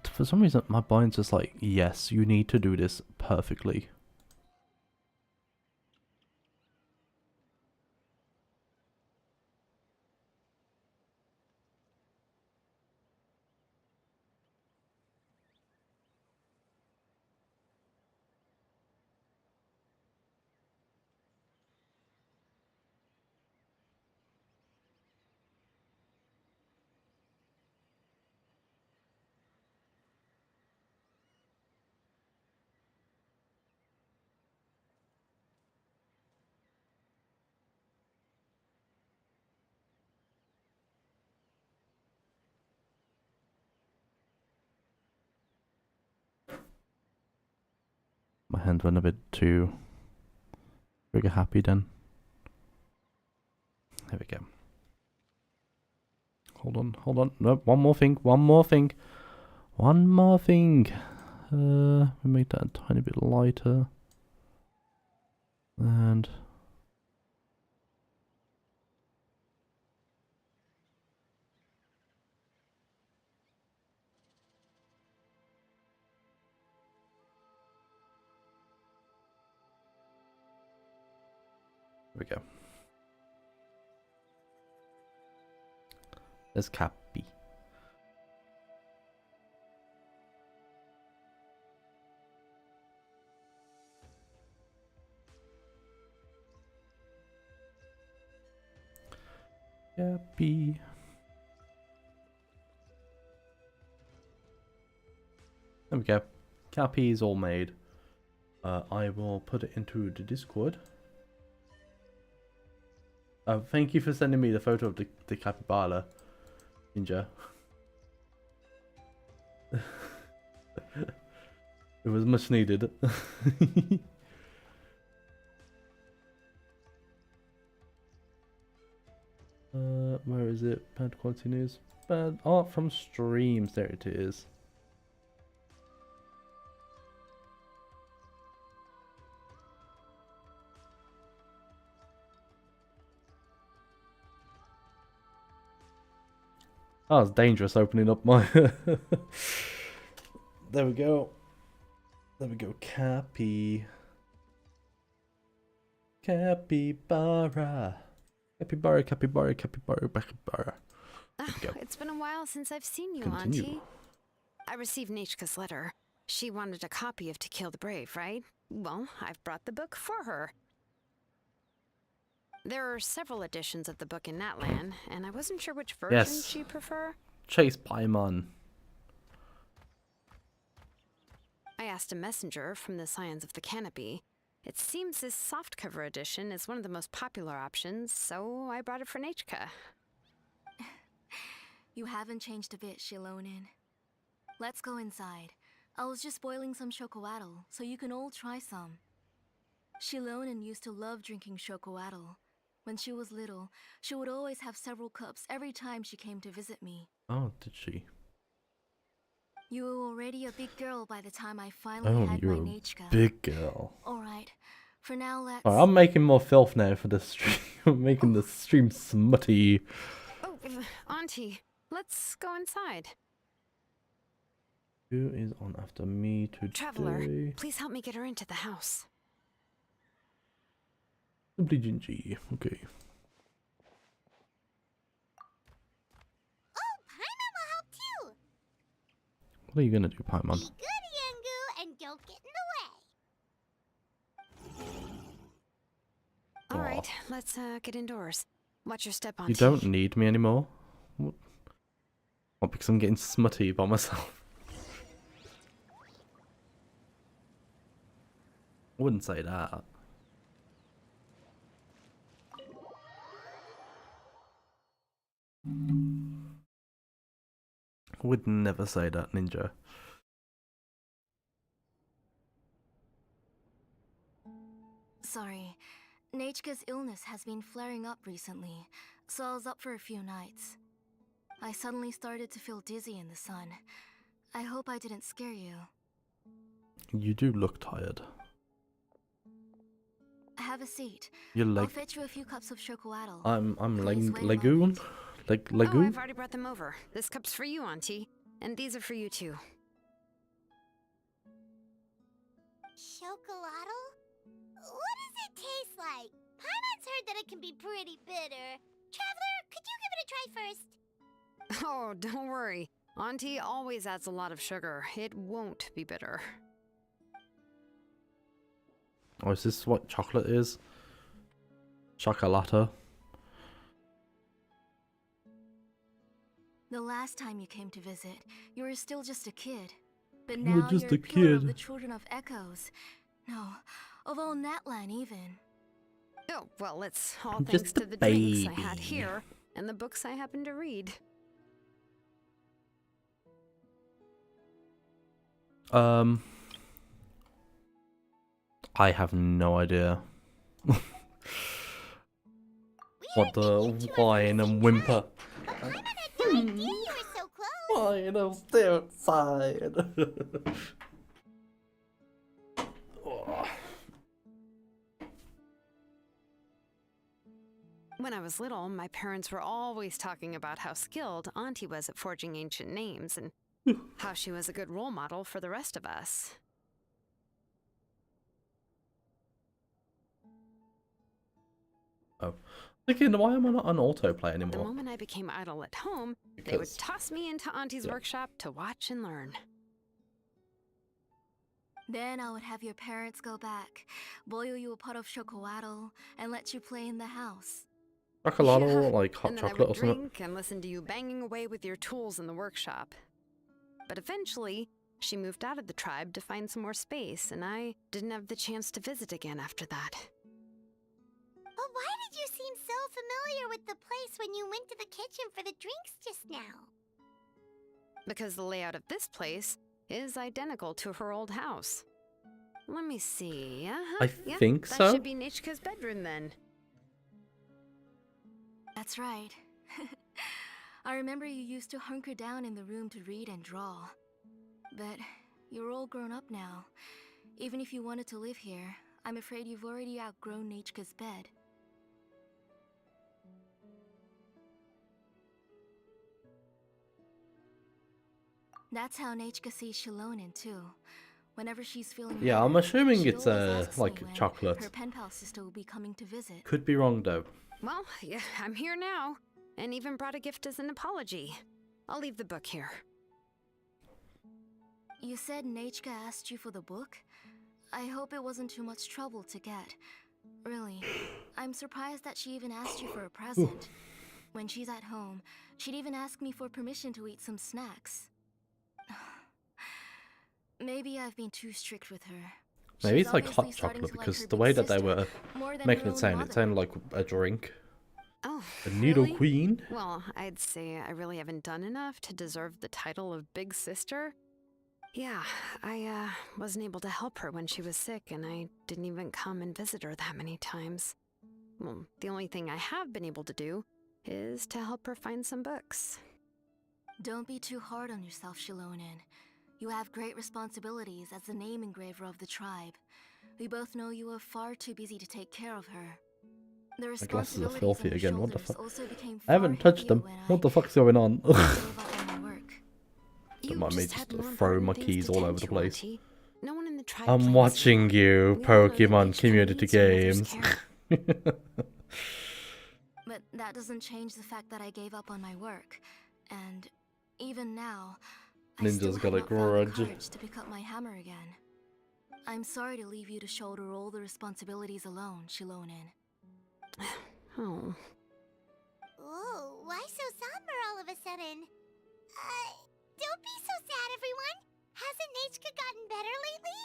for some reason, my mind's just like, yes, you need to do this perfectly. My hand went a bit too trigger happy then. There we go. Hold on. No, one more thing. We make that a tiny bit lighter. And there we go. There's Cappy. Cappy. There we go. Cappy is all made. I will put it into the Discord. Thank you for sending me the photo of the capybara, Ninja. It was much needed. Where is it? Bad quality news. Bad art from streams. There it is. Oh, it's dangerous opening up my... There we go. There we go. Cappy. Capybara. Capybara. It's been a while since I've seen you, Continue. Auntie. I received Nechka's letter. She wanted a copy of To Kill the Brave, right? Well, I've brought the book for her. There are several editions of the book in Natlan, and I wasn't sure which version Yes. she'd prefer. Chase Paimon. I asked a messenger from the Scions of the Canopy. It seems this softcover edition is one of the most popular options, so I brought it for Nechka. You haven't changed a bit, Shilonin. Let's go inside. I was just boiling some chocoatl, so you can all try some. Shilonin used to love drinking chocoatl. When she was little, she would always have several cups every time she came to visit me. Oh, did she? You were already a big girl by the time I finally Oh, had you're my a Nechka. big girl. Alright, for now let's... Alright, I'm making more filth now for the stream. I'm making the stream smutty. Oh, Auntie, let's go inside. Who is on after me today? Traveler, please help me get her into the house. Simply Gingy. Okay. Oh, Paimon will help too. What are you gonna do, Paimon? Be good, Yangu, and don't get in the way. All Aw. right, let's get indoors. Watch your step, You Auntie. don't need me anymore? What? What, because I'm getting smutty by myself? I wouldn't say that. I would never say that, Ninja. Sorry. Nechka's illness has been flaring up recently, so I was up for a few nights. I suddenly started to feel dizzy in the sun. I hope I didn't scare you. You do look tired. Have a seat. You're I'll like fetch you a few cups of chocolatl. I'm Please wait a Lagoon, moment. like Oh, Lagoon. I've already brought them over. This cup's for you, Auntie. And these are for you, too. Chocolatl? What does it taste like? Paimon's heard that it can be pretty bitter. Traveler, could you give it a try first? Oh, don't worry. Auntie always adds a lot of sugar. It won't be bitter. Oh, is this what chocolate is? Chocolata. The last time you came to visit, you were still just a kid. But You were now just you're a pillar of kid. the children of Echoes. No, of all Natlan even. Oh, well, it's all I'm thanks just to a the drinks I had baby. here and the books I happen to read. I have no idea. What the whine and whimper. But Paimon had no idea you were so close. Whine, I'm still outside. Oh. When I was little, my parents were always talking about how skilled Auntie was at forging ancient names and how she was a good role model for the rest of us. Oh. Thinking, why am I not on autoplay The anymore? moment I became idle at home, they would Because toss me into Auntie's Yeah. workshop to watch and learn. Then I would have your parents go back, boil you a pot of chocolatl, and let you play in the house. chocolate, Yeah, like hot and then chocolate I or would something. drink and listen to you banging away with your tools in the workshop. But eventually, she moved out of the tribe to find some more space, and I didn't have the chance to visit again after that. But why did you seem so familiar with the place when you went to the kitchen for the drinks just now? Because the layout of this place is identical to her old house. Let me see. I think that so. should be Nichka's bedroom then. That's right. I remember you used to hunker down in the room to read and draw. But you're all grown up now. Even if you wanted to live here, I'm afraid you've already outgrown Nichka's bed. That's how Nichka sees Shilonen too. Whenever she's feeling Yeah, I'm better, assuming she it's always asks me like when chocolate. her pen pal sister will be coming to visit. Could be wrong though. Well, yeah, I'm here now, and even brought a gift as an apology. I'll leave the book here. You said Nichka asked you for the book? I hope it wasn't too much trouble to get. Really, I'm surprised that she even asked you for a present. When she's at home, she'd even ask me for permission to eat some snacks. Maybe I've been too strict with her. Maybe She's it's like hot obviously starting chocolate to like because her the big way that they sister were more than making her it own sound, mother. it sounded like a drink. Oh, A noodle really? queen. Well, I'd say I really haven't done enough to deserve the title of Big Sister. Yeah, I wasn't able to help her when she was sick, and I didn't even come and visit her that many times. Well, the only thing I have been able to do is to help her find some books. Don't be too hard on yourself, Shilonen. You have great responsibilities as the name engraver of the tribe. We both know you are far too busy to take care of her. The My glasses are responsibilities filthy on your again. What the shoulders fuck? also became I haven't far touched them. heavier when What the I fuck's going on? gave up on my work. You mind me just just had more throwing important my things keys to all tend over the to, place. Auntie. No one in the tribe I'm blames watching you, We all know that Pokemon Nichka community needs her mother's games. care. But that doesn't change the fact that I gave up on my work. And even now, I still Ninja's have got a not found the grudge. courage to pick up my hammer again. I'm sorry to leave you to shoulder all the responsibilities alone, Shilonen. Oh. Ooh, why so somber all of a sudden? Don't be so sad, everyone. Hasn't Nichka gotten better lately?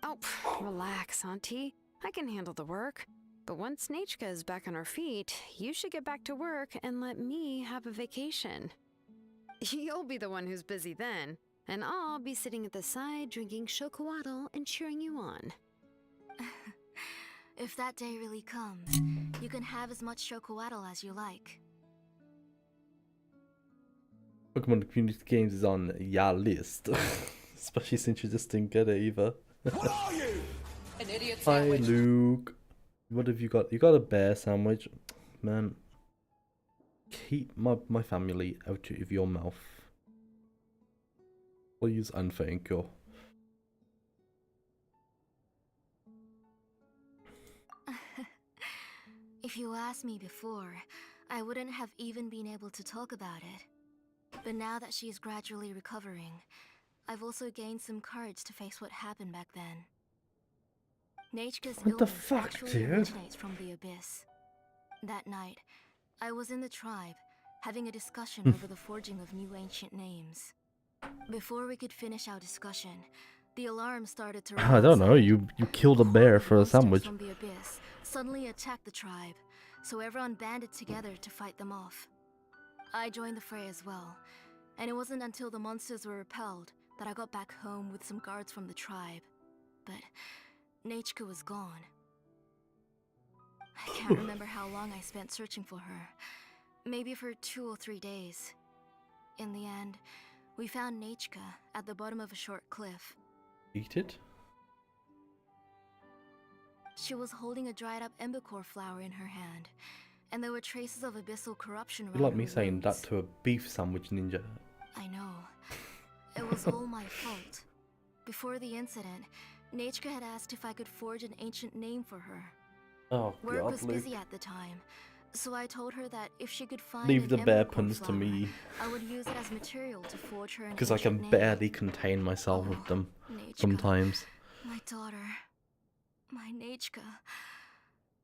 Oh, relax, Auntie. I can handle the work. But once Nichka is back on her feet, you should get back to work and let me have a vacation. You'll be the one who's busy then, and I'll be sitting at the side drinking chocolatl and cheering you on. If that day really comes, you can have as much chocolatl as you like. Pokemon community games is on ya list. Especially since you just didn't get it either. What are you? An idiot Hi, sandwich. Luke. What have you got? You got a bear sandwich, man. Keep my family out of your mouth, please and thank you. If you asked me before, I wouldn't have even been able to talk about it. But now that she's gradually recovering, I've also gained some courage to face what happened back then. Nechka's What the illness fuck, actually dude? originates from the abyss. That night, I was in the tribe, having a discussion over the forging of new ancient names. Before we could finish our discussion, the alarm started to ring I don't know. outside. You killed a horde bear of for a monsters sandwich. from the abyss suddenly attacked the tribe, so everyone banded together to fight them off. I joined the fray as well, and it wasn't until the monsters were repelled that I got back home with some guards from the tribe. But Nechka was gone. I can't remember how long I spent searching for her. Maybe for 2 or 3 days. In the end, we found Nechka at the bottom of a short cliff. Eat it? She was holding a dried up embercore flower in her hand, and there were traces of abyssal corruption around You like her me saying that wounds. to a beef sandwich ninja? I know. It was all my fault. Before the incident, Nechka had asked if I could forge an ancient name for her. Oh Work god, was Luke. busy at the time, so I told her that if she could find Leave an the bear embercore puns to flower, me. I would use it as material to forge her an Because I ancient can name. barely contain myself with Oh, them Nechka, sometimes. my daughter, my Nechka.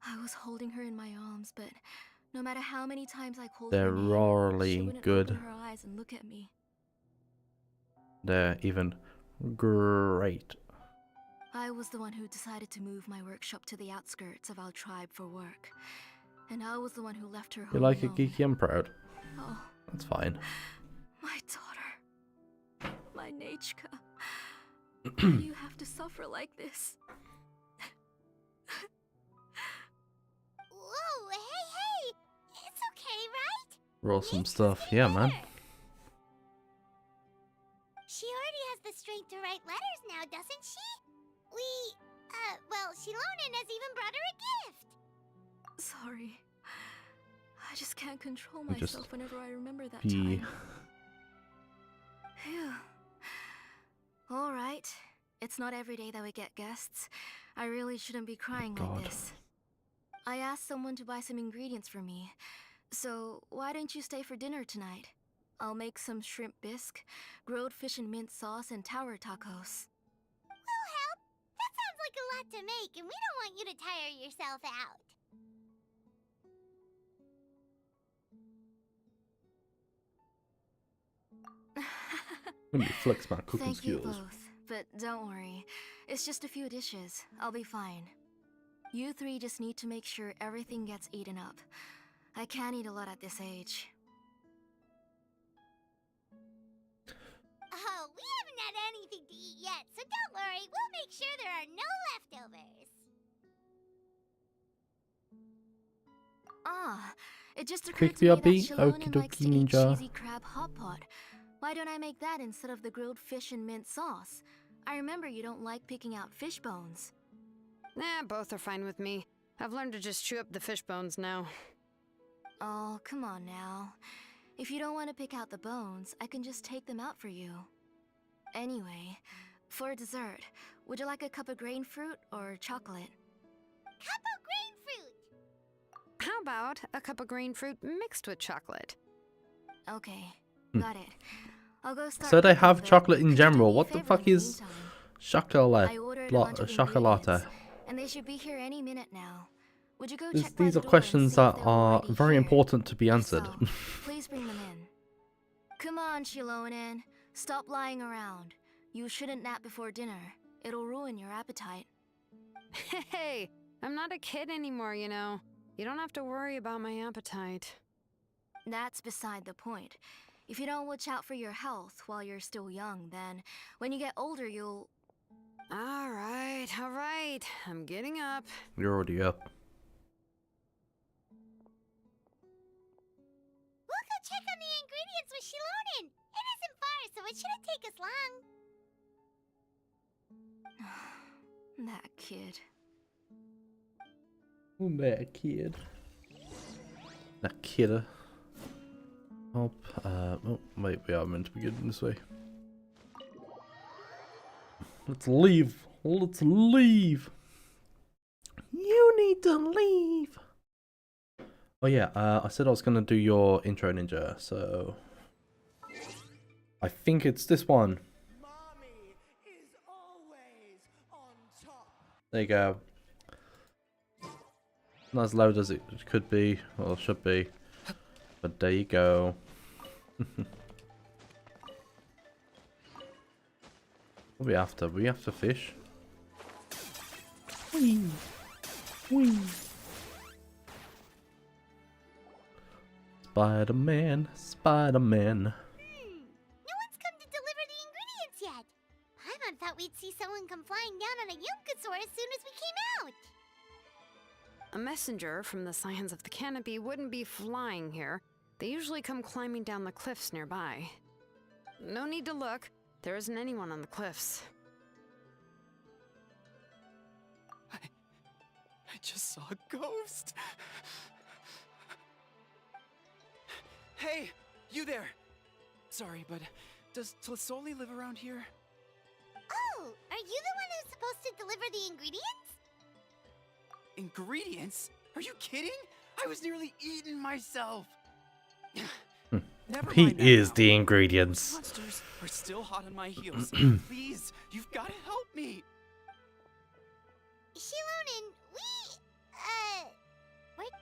I was holding her in my arms, but no matter how many times I called They're her name, she really wouldn't good. open her eyes and look at me. They're even great. I was the one who decided to move my workshop to the outskirts of our tribe for work, and I was the one who left her home You like it, alone. geeky? I'm proud. Oh, That's fine. my daughter, my Nechka. Why do you have to suffer like this? Whoa, hey! It's okay, right? Awesome stuff. Yeah, man. She already has the strength to write letters now, doesn't she? Well, Shilonen has even brought her a gift. Sorry. I just can't control You just myself whenever I remember that be- time. Phew. Alright. It's not every day that we get guests. I really shouldn't be crying God. like this. I asked someone to buy some ingredients for me. So, why don't you stay for dinner tonight? I'll make some shrimp bisque, grilled fish and mint sauce, and tower tacos. We'll help. That sounds like a lot to make, and we don't want you to tire yourself out. Let me flex my cooking Thank you skills. both, but don't worry. It's just a few dishes. I'll be fine. You three just need to make sure everything gets eaten up. I can't eat a lot at this age. Oh, we haven't had anything to eat yet, so don't worry. We'll make sure there are no leftovers. Ah, it just occurred Quick to me that BRB, Shilonen okie likes to dokie, eat ninja. cheesy crab hot pot. Why don't I make that instead of the grilled fish and mint sauce? I remember you don't like picking out fish bones. Nah, both are fine with me. I've learned to just chew up the fish bones now. Oh, come on now. If you don't want to pick out the bones, I can just take them out for you. Anyway, for dessert, would you like a cup of grain fruit or chocolate? Cup of grain fruit. How about a cup of green fruit mixed with chocolate? Okay, got it. I'll go start. So they cooking, have but chocolate in could you do general. me a What the favor fuck in the is meantime? chocolate? I ordered a bunch of Chocolate. ingredients, and they should be here any minute now. Would you go check by These the are door questions and see that if they're are already very here? important to be If answered. so, please bring them in. Come on, Shilonen. Stop lying around. You shouldn't nap before dinner. It'll ruin your appetite. Hey, I'm not a kid anymore, you know. You don't have to worry about my appetite. That's beside the point. If you don't watch out for your health while you're still young, then when you get older, you'll... All right. I'm getting up. You're already up. We'll go check on the ingredients with Shilonen. It isn't far, so it shouldn't take us long. That kid. That kid. That kidder. Oh, wait, we are meant to be getting this way. Let's leave. Let's leave. You need to leave. Oh yeah, I said I was gonna do your intro, Ninja, so I think it's this one. Mommy is always on top. There you go. Not as loud as it could be, or should be, but there you go. What are we after? We after fish? Whee! Whee! Spider-Man, Spider-Man. No one's come to deliver the ingredients yet. Paimon thought we'd see someone come flying down on a Yunkasaur as soon as we came out. A messenger from the Scions of the Canopy wouldn't be flying here. They usually come climbing down the cliffs nearby. No need to look. There isn't anyone on the cliffs. I just saw a ghost. Hey, you there. Sorry, but does Tlisoli live around here? Oh, are you the one who's supposed to deliver the ingredients? Ingredients? Are you kidding? I was nearly eating myself. Never He mind that is now. the ingredients. Monsters are still hot on my heels. Please, you've got to help me. Shilonen, what?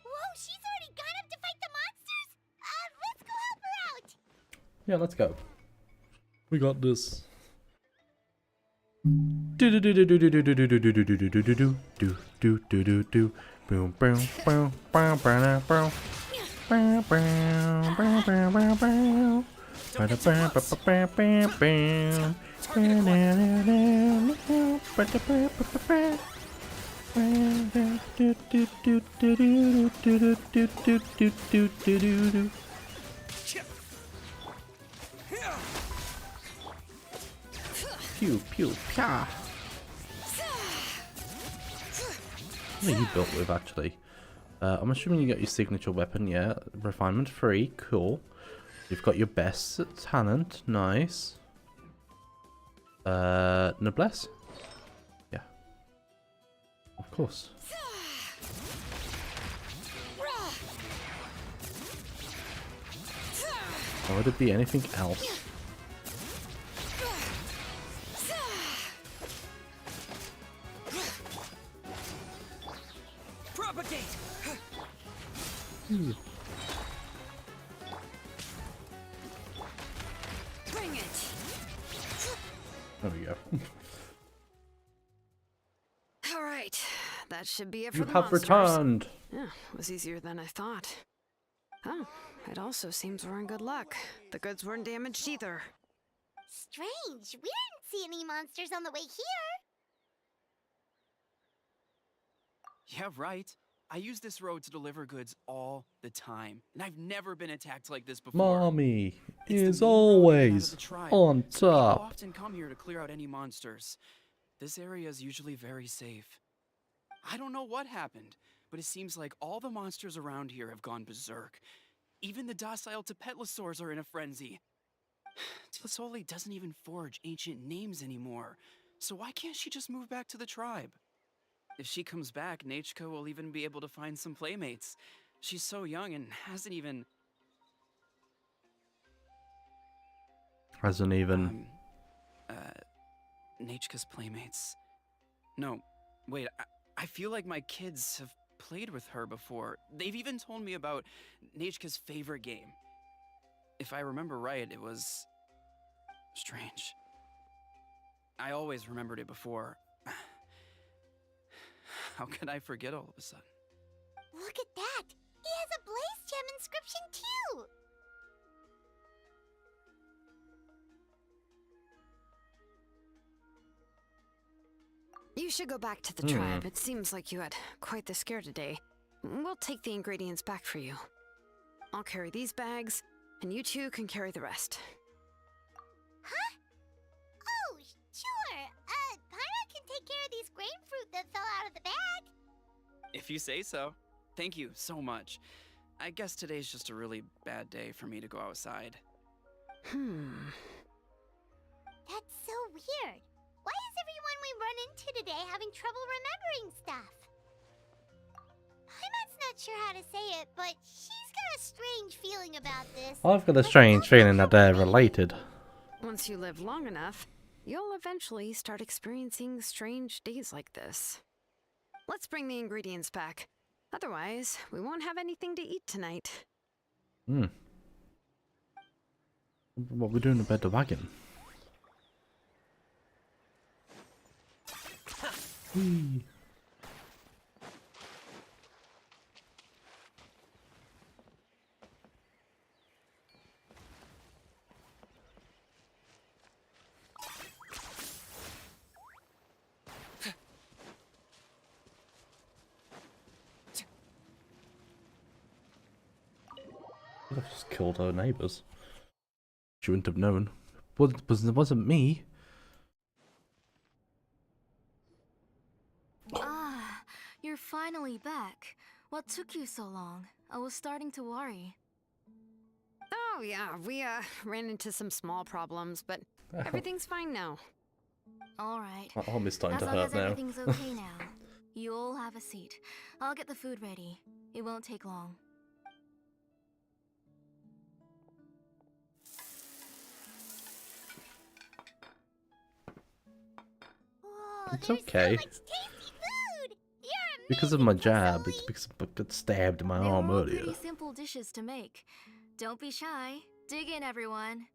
Whoa, she's already gone up to fight the monsters? Let's go help her out! Yeah, let's go. We got this. Do do do do do do do do do do do do do do do do do do do. Boom boom boom boom boom boom. Bow, bow, bow, bow, bow, bow. Ba-da, ba, ba, ba, ba, bam, bam. Ba-da-da-da-da. Ba-da, ba, ba, ba, ba. Do, do, do, do, do, do, do, do, do, do, do, do, do. Pew, pew, pya. What are you built with, actually? I'm assuming you got your signature weapon, yeah. Refinement 3, cool. You've got your best talent, nice. Noblesse? Yeah. Of course. Or would it be anything else? Propagate. Bring it! There we go. All right, that should be it for You the have monsters. returned! Yeah, it was easier than I thought. Oh, it also seems we're in good luck. The goods weren't damaged either. Strange, we didn't see any monsters on the way here. Yeah, right. I use this road to deliver goods all the time, and I've never been attacked like this before. Mommy It's the is main road in and out of always the tribe, on so people top. often come here to clear out any monsters. This area is usually very safe. I don't know what happened, but it seems like all the monsters around here have gone berserk. Even the docile Tepetlosaurs are in a frenzy. Tlisoli doesn't even forge ancient names anymore, so why can't she just move back to the tribe? If she comes back, Nachko will even be able to find some playmates. She's so young and hasn't even... Hasn't even. Nachka's playmates. No, wait, I feel like my kids have played with her before. They've even told me about Nachka's favorite game. If I remember right, it was... strange. I always remembered it before. How could I forget all of a sudden? Look at that! He has a Blaze Gem inscription too! You should go back to the tribe. It seems like you had quite the scare today. We'll take the ingredients back for you. I'll carry these bags, and you two can carry the rest. Huh? Oh, sure. Paimon can take care of these grapefruit that fell out of the bag. If you say so. Thank you so much. I guess today's just a really bad day for me to go outside. That's so weird. Why is everyone we run into today having trouble remembering stuff? Paimon's not sure how to say it, but she's got a strange feeling about this. I've got a Like, strange don't feeling know that they're how it related. Once you live long enough, you'll eventually start experiencing strange days like this. Let's bring the ingredients back. Otherwise, we won't have anything to eat tonight. What we doing about the wagon? Whee. I've just killed our neighbours. She wouldn't have known. It wasn't me. Ah, you're finally back. What took you so long? I was starting to worry. Oh yeah, we ran into some small problems, but everything's fine now. All right. My arm is starting As to long hurt as now. everything's okay now. You all have a seat. I'll get the food ready. It won't take long. Whoa, It's there's okay. so much tasty food. You're Because of my amazing, jab, Sully. it's because I got stabbed in my They arm were all earlier. pretty simple dishes to make. Don't be shy. Dig in, everyone.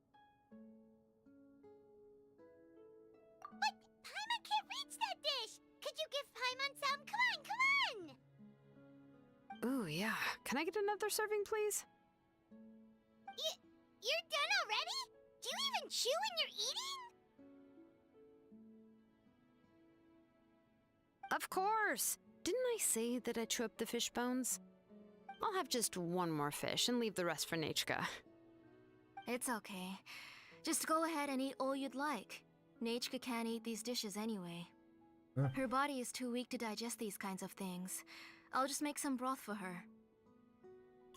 But Paimon can't reach that dish. Could you give Paimon some? Come on, come on. Ooh, yeah. Can I get another serving, please? You're done already? Do you even chew when you're eating? Of course! Didn't I say that I chew up the fish bones? I'll have just one more fish and leave the rest for Nachka. It's okay. Just go ahead and eat all you'd like. Nachka can't eat these dishes anyway. Oh. Her body is too weak to digest these kinds of things. I'll just make some broth for her.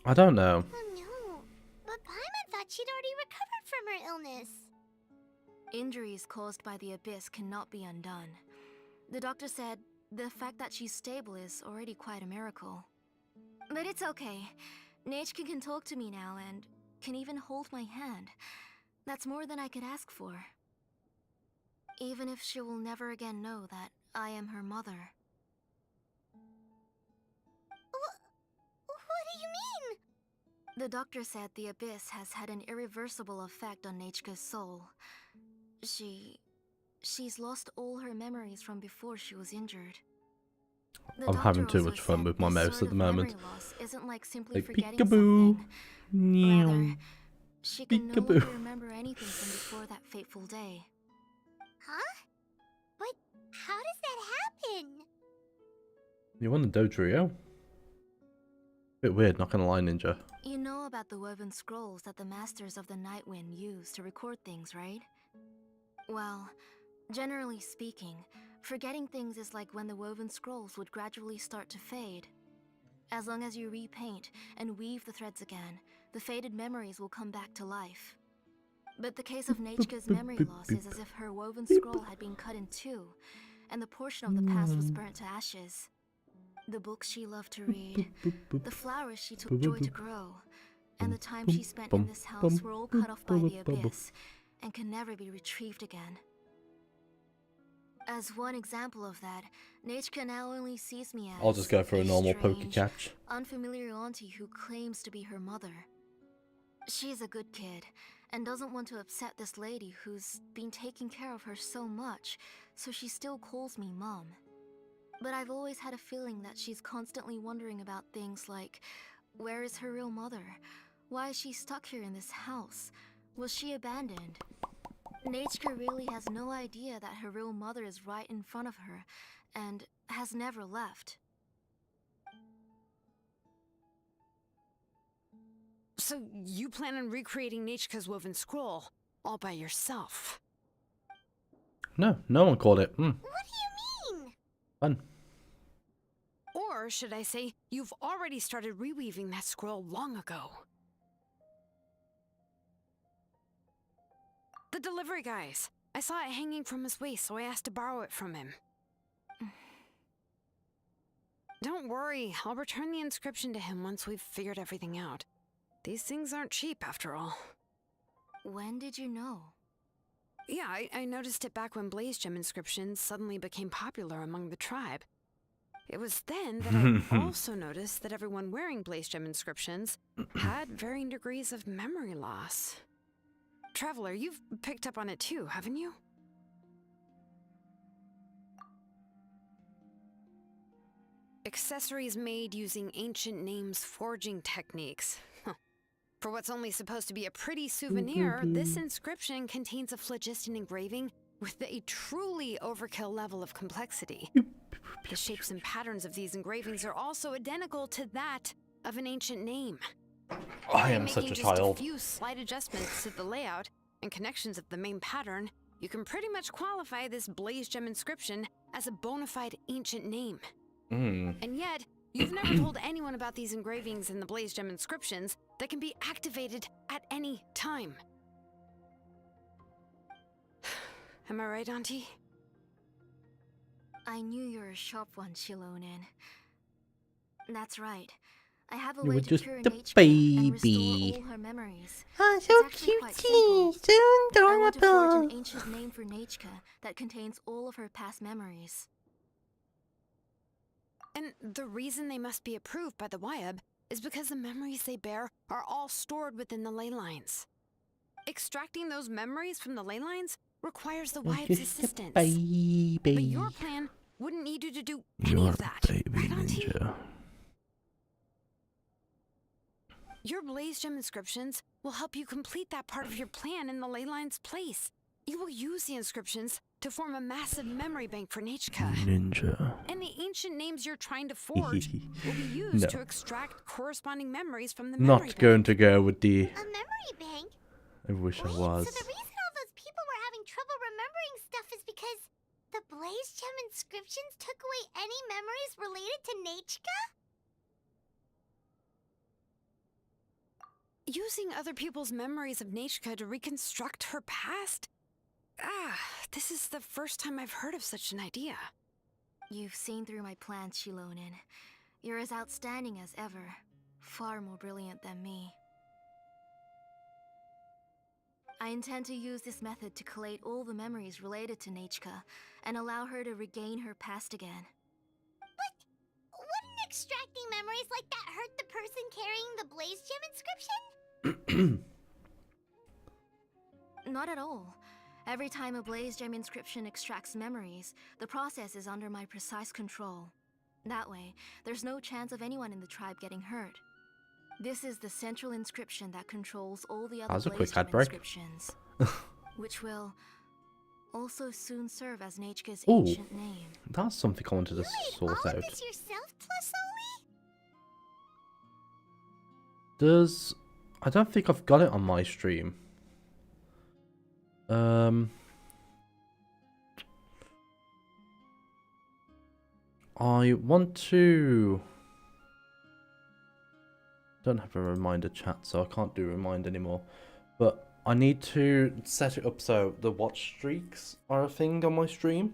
I don't know. Oh no. But Paimon thought she'd already recovered from her illness. Injuries caused by the abyss cannot be undone. The doctor said the fact that she's stable is already quite a miracle. But it's okay. Nachka can talk to me now and can even hold my hand. That's more than I could ask for. Even if she will never again know that I am her mother. What do you mean? The doctor said the abyss has had an irreversible effect on Nachka's soul. She's lost all her memories from before she was injured. The I'm having doctor too also much fun said with my this mouse sort at the of memory moment. loss isn't like simply Like forgetting peekaboo. something. Meow. Rather, she can no Peekaboo. longer remember anything from before that fateful day. Huh? But how does that happen? You want a Dodrio? Bit weird, not gonna lie, Ninja. You know about the woven scrolls that the Masters of the Night Wind use to record things, right? Well, generally speaking, forgetting things is like when the woven scrolls would gradually start to fade. As long as you repaint and weave the threads again, the faded memories will come back to life. But the case of Nachka's memory loss is as if her woven scroll had been cut in two, and the portion of the past was burnt to ashes. The books she loved to read, the flowers she took joy to grow, and the time she spent in this house were all cut off by the abyss and can never be retrieved again. As one example of that, Nachka now only sees me as I'll just go for a normal strange, Pokecatch. unfamiliar auntie who claims to be her mother. She's a good kid and doesn't want to upset this lady who's been taking care of her so much, so she still calls me Mom. But I've always had a feeling that she's constantly wondering about things like, where is her real mother? Why is she stuck here in this house? Was she abandoned? Nachka really has no idea that her real mother is right in front of her, and has never left. So you plan on recreating Nachka's woven scroll all by yourself? No, no one called it. What do you Fun. Or should I say, you've already started reweaving that scroll long ago. The delivery guys. I saw it hanging from his waist, so I asked to borrow it from him. Don't worry, I'll return the inscription to him once we've figured everything out. These things aren't cheap, after all. When did you know? Yeah, I noticed it back when Blaze Gem inscriptions suddenly became popular among the tribe. It was then that I also noticed that everyone wearing Blaze Gem inscriptions had varying degrees of memory loss. Traveler, you've picked up on it too, haven't you? Accessories made using ancient names forging techniques. For what's only supposed to be a pretty souvenir, this inscription contains a phlogiston engraving with a truly overkill level of complexity. The shapes and patterns of these engravings are also identical to that of an ancient name. I am such a Making child. just a few slight adjustments to the layout and connections of the main pattern, you can pretty much qualify this Blaze Gem inscription as a bona fide ancient name. And yet, you've never told anyone about these engravings in the Blaze Gem inscriptions that can be activated at any time. Am I right, Auntie? I knew you were a sharp one, Shilonen. That's right. I have a You way were to just cure a Nechka and baby. restore all her memories. Oh, It's actually quite simple. so I want to forge an ancient name for Nechka that contains all of her past memories. And the reason they must be approved by the WWF is because the memories they bear are all stored within the ley lines. Extracting those memories from the ley lines requires the WWF's assistance. Baby. But your plan wouldn't need you to do any You're of that, a baby right, Auntie? ninja. Your Blaze Gem inscriptions will help you complete that part of your plan in the ley line's place. You will use the inscriptions to form a massive memory bank for Nechka. Ninja. And the ancient names you're trying to forge will be used No. to extract corresponding memories from the memory Not bank. going to go with the. A memory bank? I wish I Wait, was. so the reason all those people were having trouble remembering stuff is because the Blaze Gem inscriptions took away any memories related to Nechka? Using other people's memories of Nechka to reconstruct her past? This is the first time I've heard of such an idea. You've seen through my plans, Shilonen. You're as outstanding as ever. Far more brilliant than me. I intend to use this method to collate all the memories related to Nechka and allow her to regain her past again. But wouldn't extracting memories like that hurt the person carrying the Blaze Gem inscription? Not at all. Every time a Blaze Gem inscription extracts memories, the process is under my precise control. That way, there's no chance of anyone in the tribe getting hurt. This is the central inscription that controls all the That other was a Blaze quick Gem ad break. inscriptions, which will also soon serve as Nechka's Ooh. ancient name. That's something I wanted to You made sort all out. of this yourself, Tlusoli? I don't think I've got it on my stream. I want to. Don't have a reminder chat, so I can't do remind anymore. But I need to set it up so the watch streaks are a thing on my stream.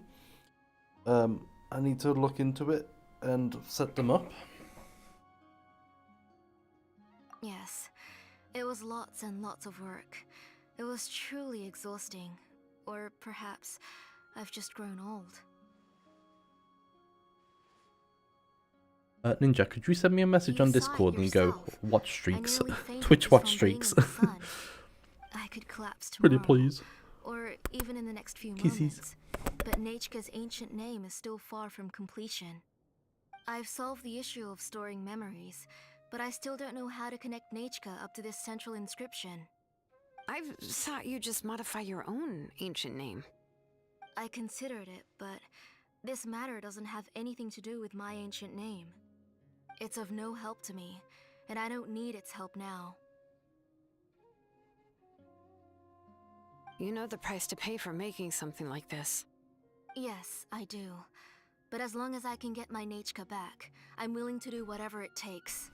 I need to look into it and set them up. Yes, it was lots and lots of work. It was truly exhausting. Or perhaps I've just grown old. Ninja, could you send me a message You on saw it Discord and go yourself. watch I streaks, nearly fainted Twitch just watch from being in streaks? the sun. I could collapse tomorrow. Pretty please. Or even in the next few Kisses. moments. But Nechka's ancient name is still far from completion. I've solved the issue of storing memories, but I still don't know how to connect Nechka up to this central inscription. I've thought you just modify your own ancient name. I considered it, but this matter doesn't have anything to do with my ancient name. It's of no help to me, and I don't need its help now. You know the price to pay for making something like this. Yes, I do. But as long as I can get my Nechka back, I'm willing to do whatever it takes.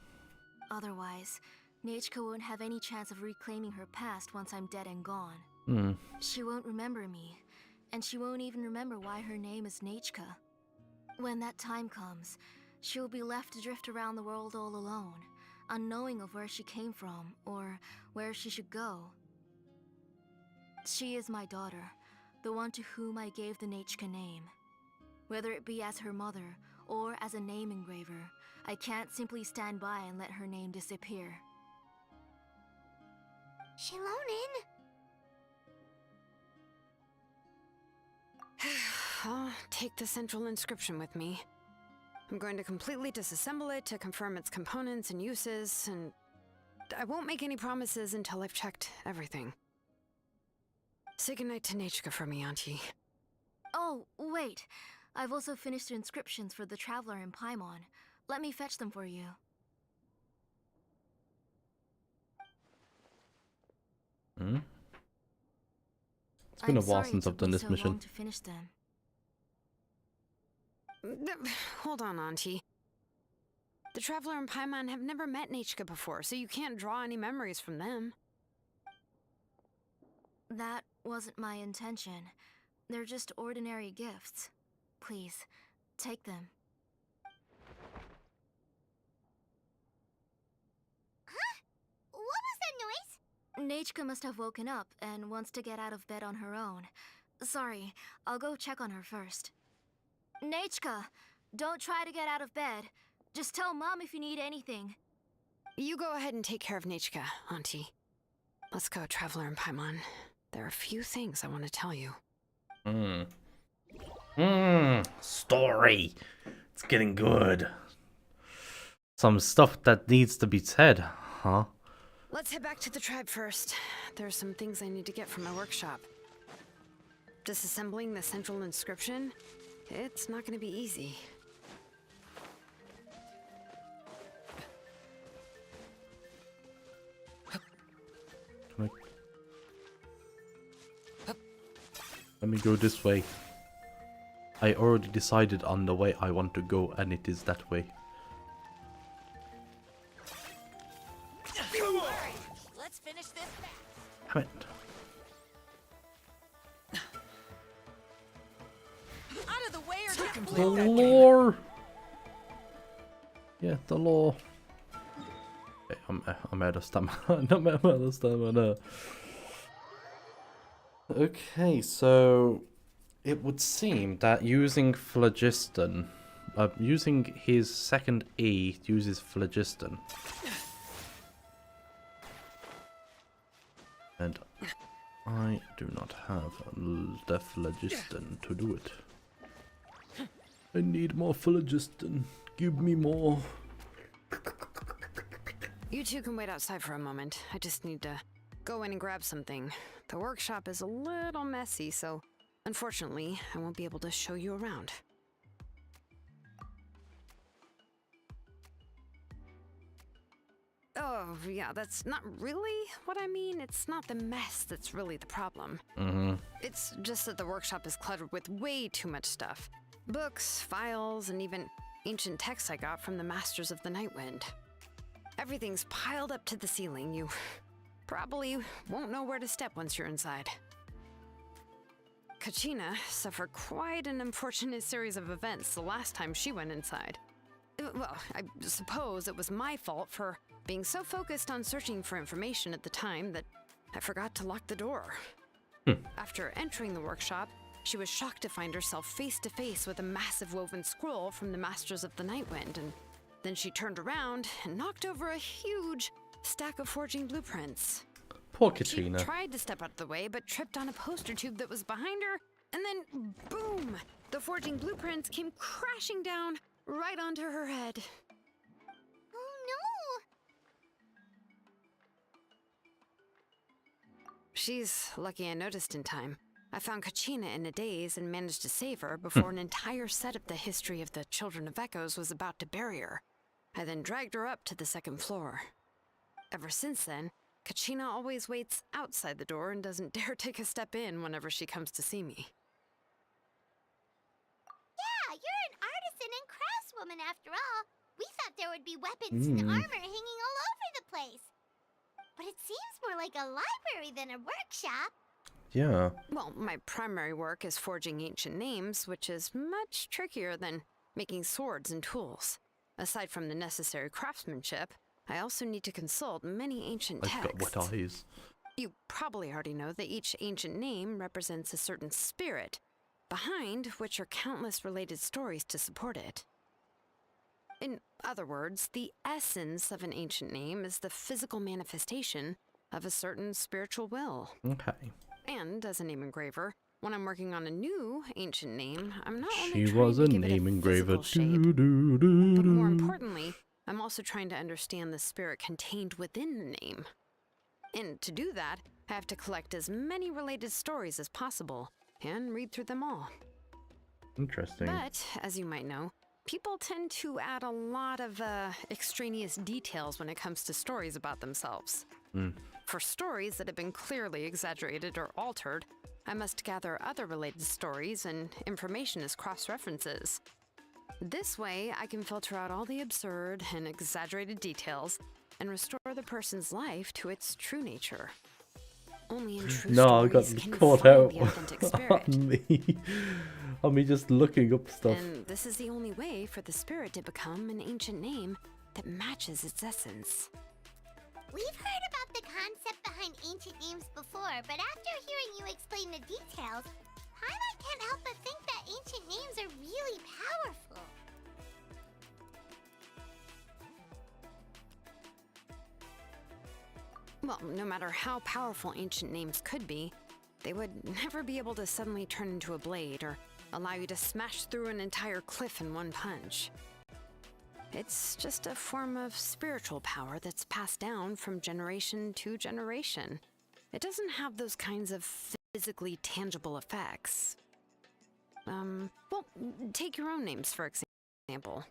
Otherwise, Nechka won't have any chance of reclaiming her past once I'm dead and gone. She won't remember me, and she won't even remember why her name is Nechka. When that time comes, she will be left to drift around the world all alone, unknowing of where she came from or where she should go. She is my daughter, the one to whom I gave the Nechka name. Whether it be as her mother or as a name engraver, I can't simply stand by and let her name disappear. Shilonin? I'll take the central inscription with me. I'm going to completely disassemble it to confirm its components and uses, and I won't make any promises until I've checked everything. Say goodnight to Nechka for me, Auntie. Oh, wait. I've also finished the inscriptions for the Traveler in Paimon. Let me fetch them for you. It's been a while since I've done this mission. To finish them. Hold on, Auntie. The Traveler and Paimon have never met Nechka before, so you can't draw any memories from them. That wasn't my intention. They're just ordinary gifts. Please, take them. Huh? What was that noise? Nechka must have woken up and wants to get out of bed on her own. Sorry, I'll go check on her first. Nechka, don't try to get out of bed. Just tell Mom if you need anything. You go ahead and take care of Nechka, Auntie. Let's go, Traveler and Paimon. There are a few things I want to tell you. Story. It's getting good. Some stuff that needs to be said, huh? Let's head back to the tribe first. There are some things I need to get from my workshop. Disassembling the central inscription? It's not going to be easy. Let me go this way. I already decided on the way I want to go, and it is that way. Let's finish this. Damn it. Out of the way or get The lore! Yeah, the lore. Okay, I'm out of stamina. I'm out of stamina. Okay, so it would seem that using phlogiston, using his second E uses phlogiston. And I do not have the phlogiston to do it. I need more phlogiston. Give me more. You two can wait outside for a moment. I just need to go in and grab something. The workshop is a little messy, so unfortunately, I won't be able to show you around. Oh, yeah, that's not really what I mean. It's not the mess that's really the problem. It's just that the workshop is cluttered with way too much stuff. Books, files, and even ancient texts I got from the Masters of the Nightwind. Everything's piled up to the ceiling. You probably won't know where to step once you're inside. Kachina suffered quite an unfortunate series of events the last time she went inside. Well, I suppose it was my fault for being so focused on searching for information at the time that I forgot to lock the door. After entering the workshop, she was shocked to find herself face to face with a massive woven scroll from the Masters of the Nightwind, and then she turned around and knocked over a huge stack of forging blueprints. Poor She Katrina. tried to step out of the way, but tripped on a poster tube that was behind her, and then boom! The forging blueprints came crashing down right onto her head. Oh She's lucky I noticed in time. I found Kachina in a daze and managed to save her before an entire set of the history of the Children of Echoes was about to bury her. I then dragged her up to the second floor. Ever since then, Kachina always waits outside the door and doesn't dare take a step in whenever she comes to see me. yeah, you're an woman after all. We thought there would be weapons and armor hanging all over the place. But it seems more like a library than a workshop. Yeah. Well, my primary work is forging ancient names, which is much trickier than making swords and tools. Aside from the necessary craftsmanship, I also need to consult many ancient I've texts. got what eyes. You probably already know that each ancient name represents a certain spirit, behind which are countless related stories to support it. In other words, the essence of an ancient name is the physical manifestation of a certain spiritual will. Okay. And as a name engraver, when I'm working on a new ancient name, I'm not only She trying was to a give it name engraver. physical shape, Do, do, but more do. importantly, I'm also trying to understand the spirit contained within the name. And to do that, I have to collect as many related stories as possible and read through them all. Interesting. But, as you might know, people tend to add a lot of extraneous details when it comes to stories about themselves. For stories that have been clearly exaggerated or altered, I must gather other related stories and information as cross-references. This way, I can filter out all the absurd and exaggerated details and restore the person's life to its true nature. Only in true No, I got stories can you caught find out the authentic spirit. on me. On me just looking up stuff. And this is the only way for the spirit to become an ancient name that matches its essence. We've heard about the concept behind ancient names before, but after hearing you explain the details, Paimon can't help but think that ancient names are really powerful. Well, no matter how powerful ancient names could be, they would never be able to suddenly turn into a blade or allow you to smash through an entire cliff in one punch. It's just a form of spiritual power that's passed down from generation to generation. It doesn't have those kinds of physically tangible effects. Well, take your own names, for example.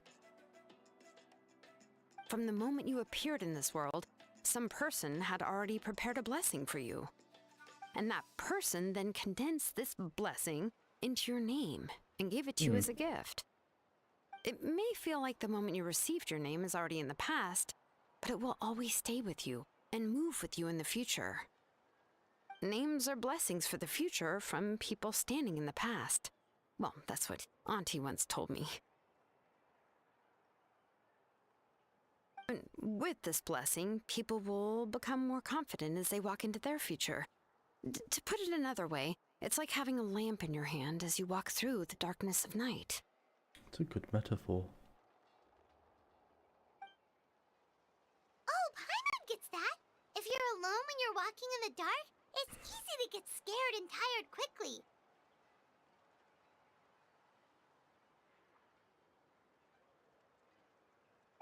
From the moment you appeared in this world, some person had already prepared a blessing for you. And that person then condensed this blessing into your name and gave it to you as a gift. It may feel like the moment you received your name is already in the past, but it will always stay with you and move with you in the future. Names are blessings for the future from people standing in the past. Well, that's what Auntie once told me. And with this blessing, people will become more confident as they walk into their future. To put it another way, it's like having a lamp in your hand as you walk through the darkness of night. It's a good metaphor. Oh, Paimon gets that. If you're alone when you're walking in the dark, it's easy to get scared and tired quickly.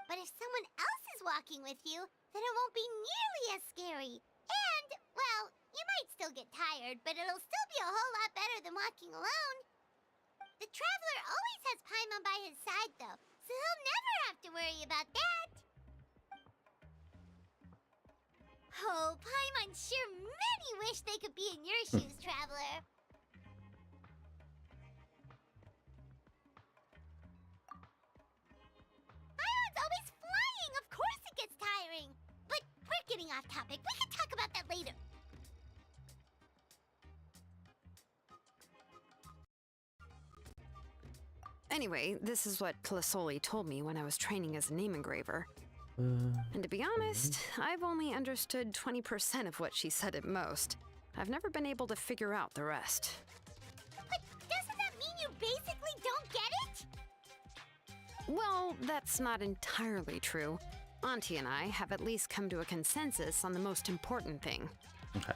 But if someone else is walking with you, then it won't be nearly as scary. And, well, you might still get tired, but it'll still be a whole lot better than walking alone. The traveler always has Paimon by his side, though, so he'll never have to worry about that. Oh, Paimon sure many wish they could be in your shoes, traveler. Paimon's always flying. Of course it gets tiring. But we're getting off topic. We can talk about that later. Anyway, this is what Clisoli told me when I was training as a name engraver. And to be honest, I've only understood 20% of what she said at most. I've never been able to figure out the rest. But doesn't that mean you basically don't get it? Well, that's not entirely true. Auntie and I have at least come to a consensus on the most important thing. Okay.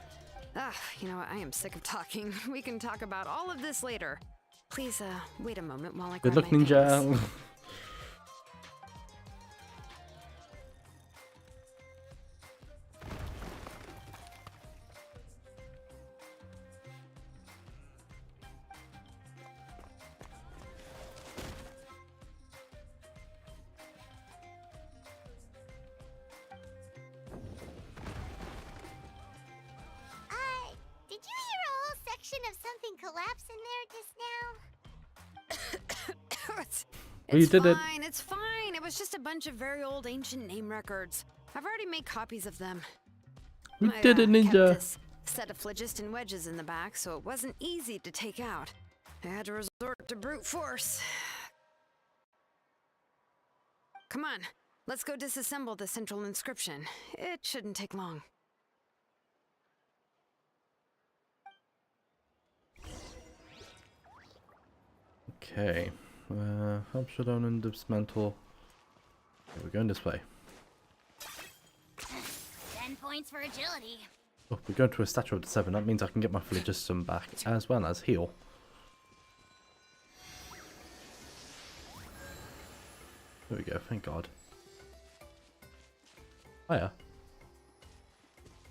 You know what? I am sick of talking. We can talk about all of this later. Please, wait a moment while I Good grab luck, my Ninja. things. Did you hear a whole section of something collapse in there just now? Well, you did it. Fine, it's fine. It was just a bunch of very old ancient name records. I've already made copies of them. We I, did it, kept Ninja. this set of phlogiston wedges in the back, so it wasn't easy to take out. I had to resort to brute force. Come on, let's go disassemble the central inscription. It shouldn't take long. Okay. Help shutdown and dismantle. Okay, we're going this way. 10 points for agility. Oh, we're going to a statue of the 7. That means I can get my phlogiston back as well as heal. There we go, thank God. Hiya.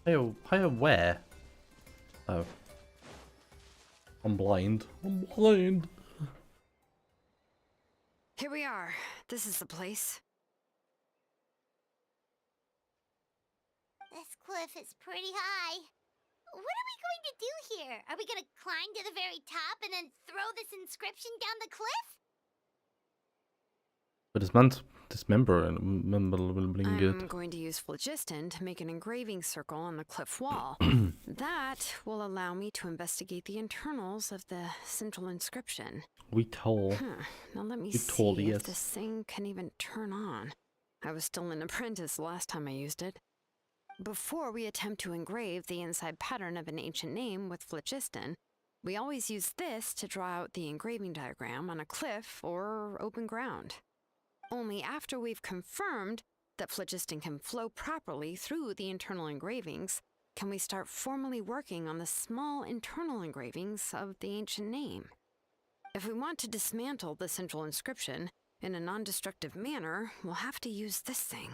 Hiya where? Oh. I'm blind. I'm blind. Here we are. This is the place. This cliff is pretty high. What are we going to do here? Are we going to climb to the very top and then throw this inscription down the cliff? But dismember and I'm going to use phlogiston to make an engraving circle on the cliff wall. That will allow me to investigate the internals of the central inscription. We told. Now let me told, see yes. if this thing can even turn on. I was still an apprentice last time I used it. Before we attempt to engrave the inside pattern of an ancient name with phlogiston, we always use this to draw out the engraving diagram on a cliff or open ground. Only after we've confirmed that phlogiston can flow properly through the internal engravings can we start formally working on the small internal engravings of the ancient name. If we want to dismantle the central inscription in a non-destructive manner, we'll have to use this thing.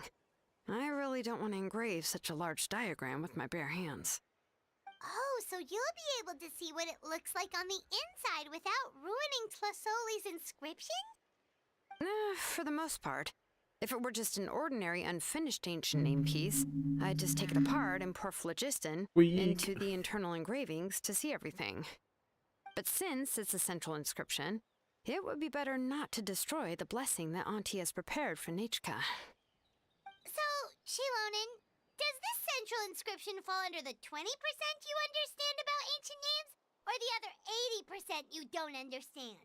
I really don't want to engrave such a large diagram with my bare hands. Oh, so you'll be able to see what it looks like on the inside without ruining Tlasoli's inscription? For the most part. If it were just an ordinary unfinished ancient name piece, I'd just take it apart and pour phlogiston into the internal engravings to see everything. But since it's a central inscription, it would be better not to destroy the blessing that Auntie has prepared for Nechka. So, Shilonen, does this central inscription fall under the 20% you understand about ancient names, or the other 80% you don't understand?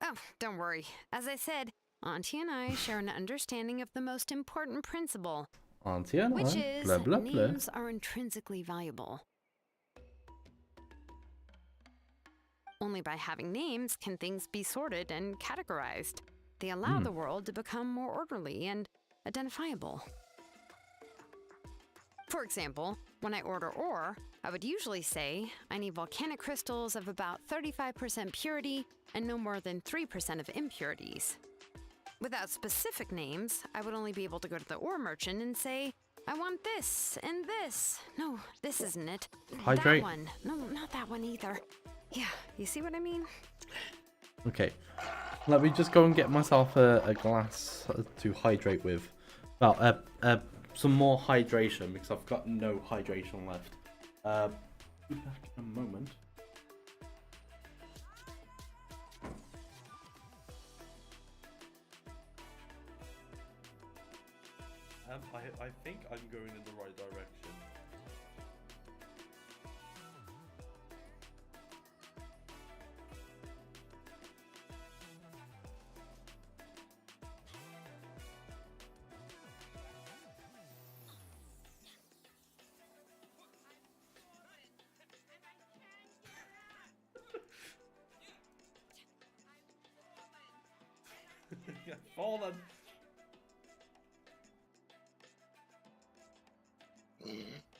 Oh, don't worry. As I said, Auntie and I share an understanding of the most important principle, Auntie and which I, is blah blah blah. names are intrinsically valuable. Only by having names can things be sorted and categorized. They allow the world to become more orderly and identifiable. For example, when I order ore, I would usually say I need volcanic crystals of about 35% purity and no more than 3% of impurities. Without specific names, I would only be able to go to the ore merchant and say, I want this and this. No, this isn't it. Hydrate. That one. No, not that one either. Yeah, you see what I mean? Okay, let me just go and get myself a glass to hydrate with. Well, some more hydration because I've got no hydration left. Be back in a moment. I think I'm going in the right direction. Fallen.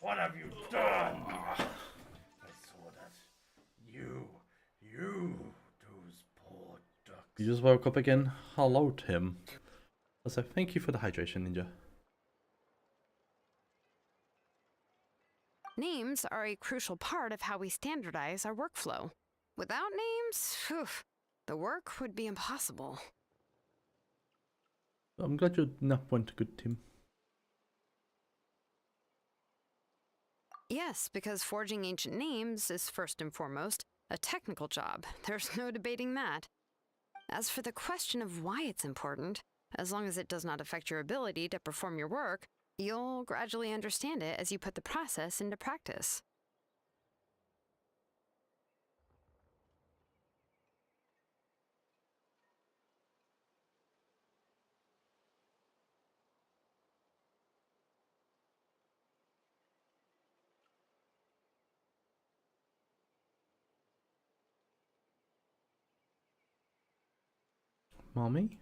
What have you done? I saw that. You, those poor ducks. You just woke up again? Hello, Tim. Also, thank you for the hydration, Ninja. Names are a crucial part of how we standardize our workflow. Without names, the work would be impossible. I'm glad your nap went good, Tim. Yes, because forging ancient names is first and foremost a technical job. There's no debating that. As for the question of why it's important, as long as it does not affect your ability to perform your work, you'll gradually understand it as you put the process into practice. Mommy?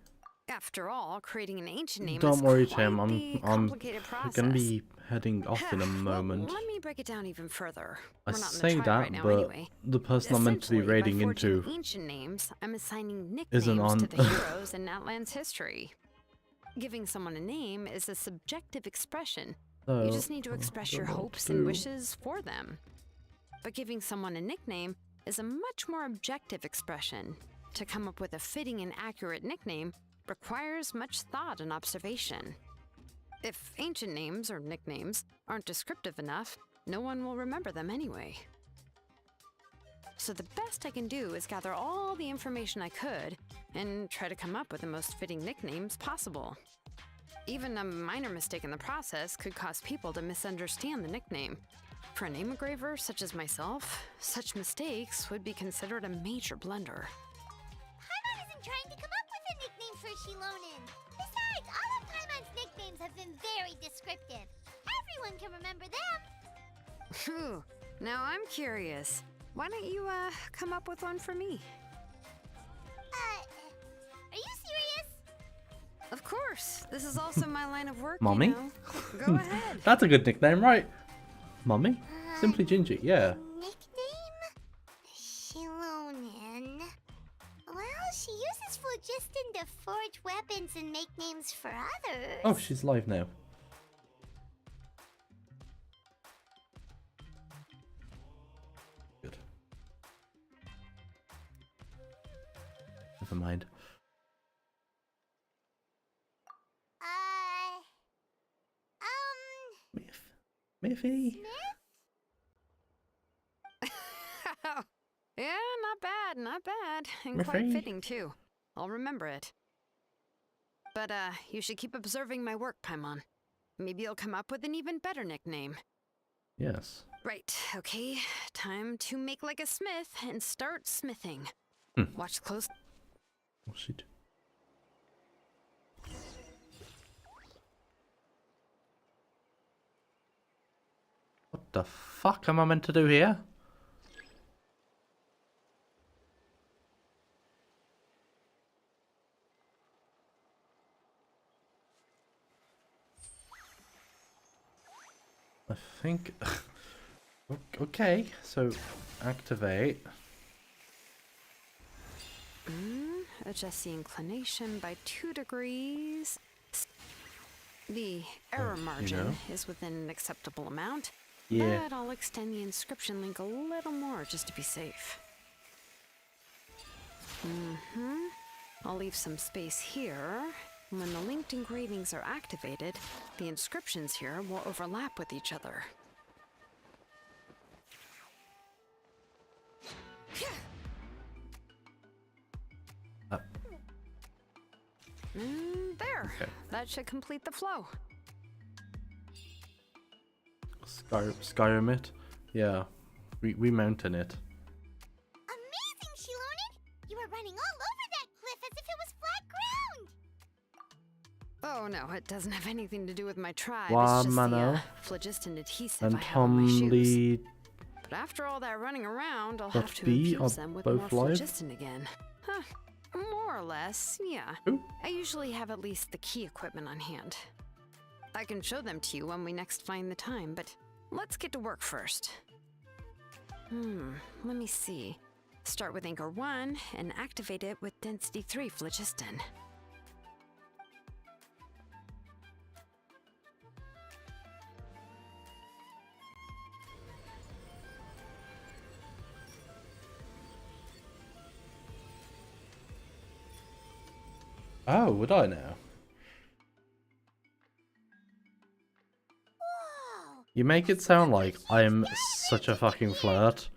After all, creating an ancient name Don't is worry, quite Tim. the I'm complicated process. gonna be heading off in a Well, moment. let me break it down even further. I We're not in the say trial that, right now but anyway. the person I'm meant to be Essentially, raiding by forging into ancient names, I'm assigning isn't nicknames on. to the heroes in Natlan's history. Giving someone a name is a subjective expression. So, You just need to I express don't your know what hopes to and do. wishes for them. But giving someone a nickname is a much more objective expression. To come up with a fitting and accurate nickname requires much thought and observation. If ancient names or nicknames aren't descriptive enough, no one will remember them anyway. So the best I can do is gather all the information I could and try to come up with the most fitting nicknames possible. Even a minor mistake in the process could cause people to misunderstand the nickname. For a name engraver such as myself, such mistakes would be considered a major blunder. Paimon isn't trying to come up with a nickname for Shilonen. Besides, all of Paimon's nicknames have been very descriptive. Everyone can remember them. Phew. Now I'm curious. Why don't you, come up with one for me? Are you serious? Of course. This is also my line of work, Mommy? you know. Go ahead. That's a good nickname, right? Mommy? Simply Ginger, yeah. Nickname? Shilonen. Well, she uses phlogiston to forge weapons and make names for others. Oh, she's live now. Good. Never mind. Miffy? Yeah, not bad. And quite Miffy? fitting, too. I'll remember it. But, you should keep observing my work, Paimon. Maybe you'll come up with an even better nickname. Yes. Right, okay. Time to make like a smith and start smithing. Hmm. Watch close. What's she do? What the fuck am I meant to do here? I think... Okay, so activate. Adjust the inclination by 2 degrees. The error margin is within an acceptable amount. Yeah. But I'll extend the inscription link a little more just to be safe. I'll leave some space here. When the linked engravings are activated, the inscriptions here will overlap with each other. There. Okay. That should complete the flow. Skyrim it? Yeah. Remounting it. Amazing, Shilonen! You were running all over that cliff as if it was flat ground. Oh no, it doesn't have anything to do with my tribe. Wah, It's just mano. the phlogiston adhesive And I have on my shoes. Tomly. But after all that running around, I'll But have to B infuse are them with both more live? phlogiston again. Huh. More or less, yeah. Ooh. I usually have at least the key equipment on hand. I can show them to you when we next find the time, but let's get to work first. Let me see. Start with Anchor 1 and activate it with Density 3 phlogiston. Oh, would I now? Whoa! You make it sound like I'm such a fucking flirt.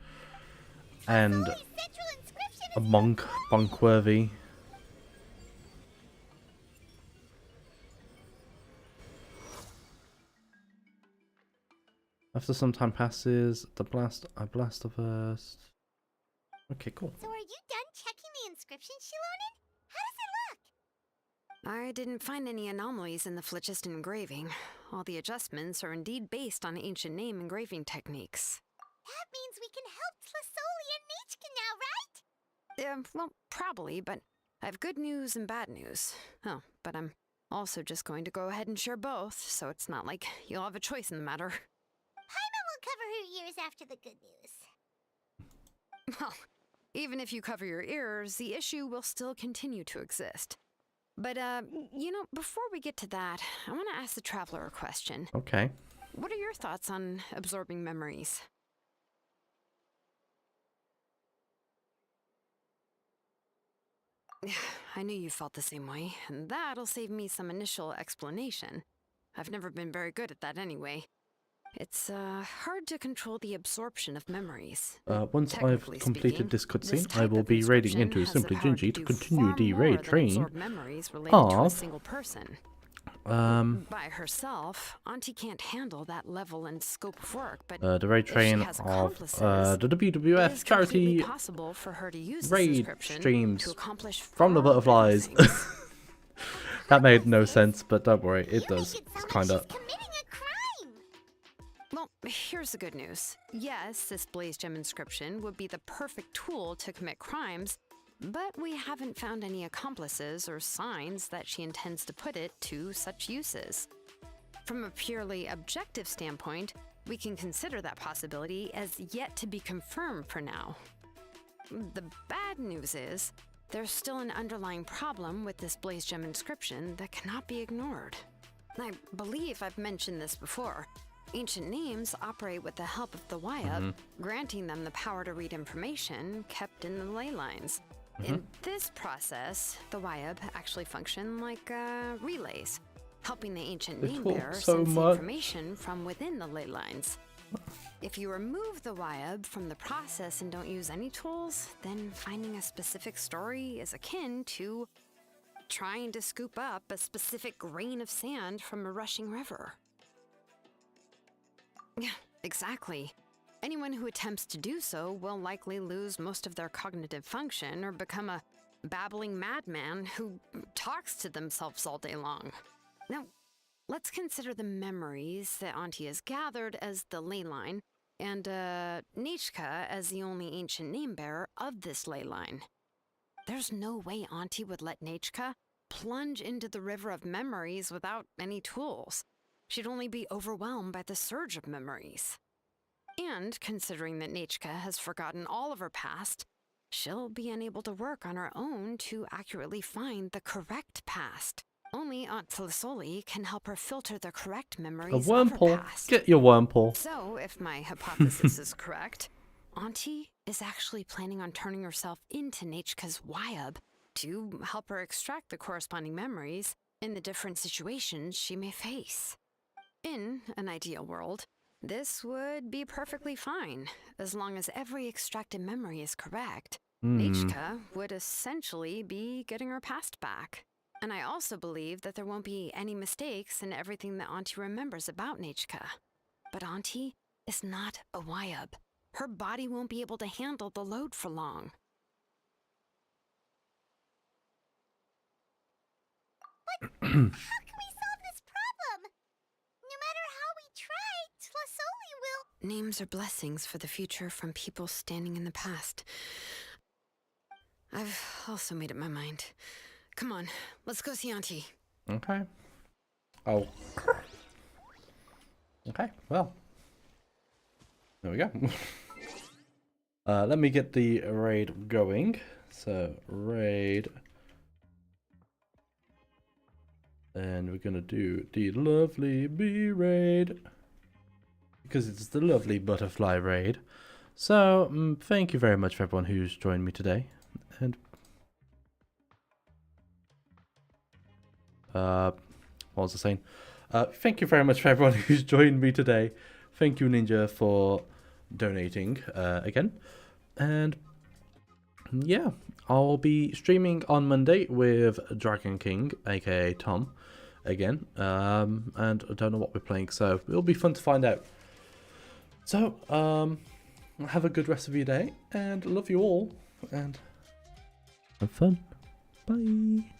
and Holy central inscription a is monk, Bunkworthy. After some time passes, I blast the first. Okay, cool. So are you done checking the inscription, Shilonen? How does it look? I didn't find any anomalies in the Phlogiston engraving. All the adjustments are indeed based on ancient name engraving techniques. That means we can help Tlasoli and Nichka now, right? Well, probably, but I have good news and bad news. Oh, but I'm also just going to go ahead and share both, so it's not like you'll have a choice in the matter. Paimon will cover her ears after the good news. Well, even if you cover your ears, the issue will still continue to exist. But, you know, before we get to that, I want to ask the Traveler a question. Okay. What are your thoughts on absorbing memories? I knew you felt the same way, and that'll save me some initial explanation. I've never been very good at that anyway. It's hard to control the absorption of memories. Once I've Technically completed speaking, this this cutscene, I type will of be raiding inscription into has the Simply power Gingy to do continue far the more raid than train absorb memories related to a of single person. um By herself, Auntie can't handle that level and scope of work, but the raid if she train has of accomplices, the it WWF is charity completely possible for her to use this raid inscription streams to accomplish from the far better butterflies. things. That made no sense, but don't worry, it You make does. it It's sound kind like of. she's committing a crime. Well, here's the good news. Yes, this Blaze Gem inscription would be the perfect tool to commit crimes, but we haven't found any accomplices or signs that she intends to put it to such uses. From a purely objective standpoint, we can consider that possibility as yet to be confirmed for now. The bad news is, there's still an underlying problem with this Blaze Gem inscription that cannot be ignored. I believe I've mentioned this before. Ancient names operate with the help of the Wyab, granting them the power to read information kept in the ley lines. In this process, the Wyab actually function like relays, helping the ancient They name talk bearer so sense the much. information from within the ley lines. If you remove the Wyab from the process and don't use any tools, then finding a specific story is akin to trying to scoop up a specific grain of sand from a rushing river. Yeah, exactly. Anyone who attempts to do so will likely lose most of their cognitive function or become a babbling madman who talks to themselves all day long. Now, let's consider the memories that Auntie has gathered as the ley line, and Nichka as the only ancient name bearer of this ley line. There's no way Auntie would let Nichka plunge into the river of memories without any tools. She'd only be overwhelmed by the surge of memories. And considering that Nichka has forgotten all of her past, she'll be unable to work on her own to accurately find the correct past. Only Aunt Tlasoli can help her filter the correct A memories of her wormhole. past. Get your wormhole. So, if my hypothesis is correct, Auntie is actually planning on turning herself into Nichka's Wyab to help her extract the corresponding memories in the different situations she may face. In an ideal world, this would be perfectly fine, as long as every extracted memory is correct. Nichka would essentially be getting her past back. And I also believe that there won't be any mistakes in everything that Auntie remembers about Nichka. But Auntie is not a Wyab. Her body won't be able to handle the load for long. How can we solve this problem? No matter how we try, Tlasoli will... Names are blessings for the future from people standing in the past. I've also made up my mind. Come on, let's go see Auntie. Okay. Oh. Okay, well. There we go. Let me get the raid going. So, raid. And we're gonna do the lovely bee raid. Because it's the lovely butterfly raid. So, thank you very much for everyone who's joined me today. And what was I saying? Thank you very much for everyone who's joined me today. Thank you, Ninja, for donating again. And yeah, I'll be streaming on Monday with Dragon King, aka Tom, again. And I don't know what we're playing, so it'll be fun to find out. So, have a good rest of your day, and love you all, and have fun. Bye.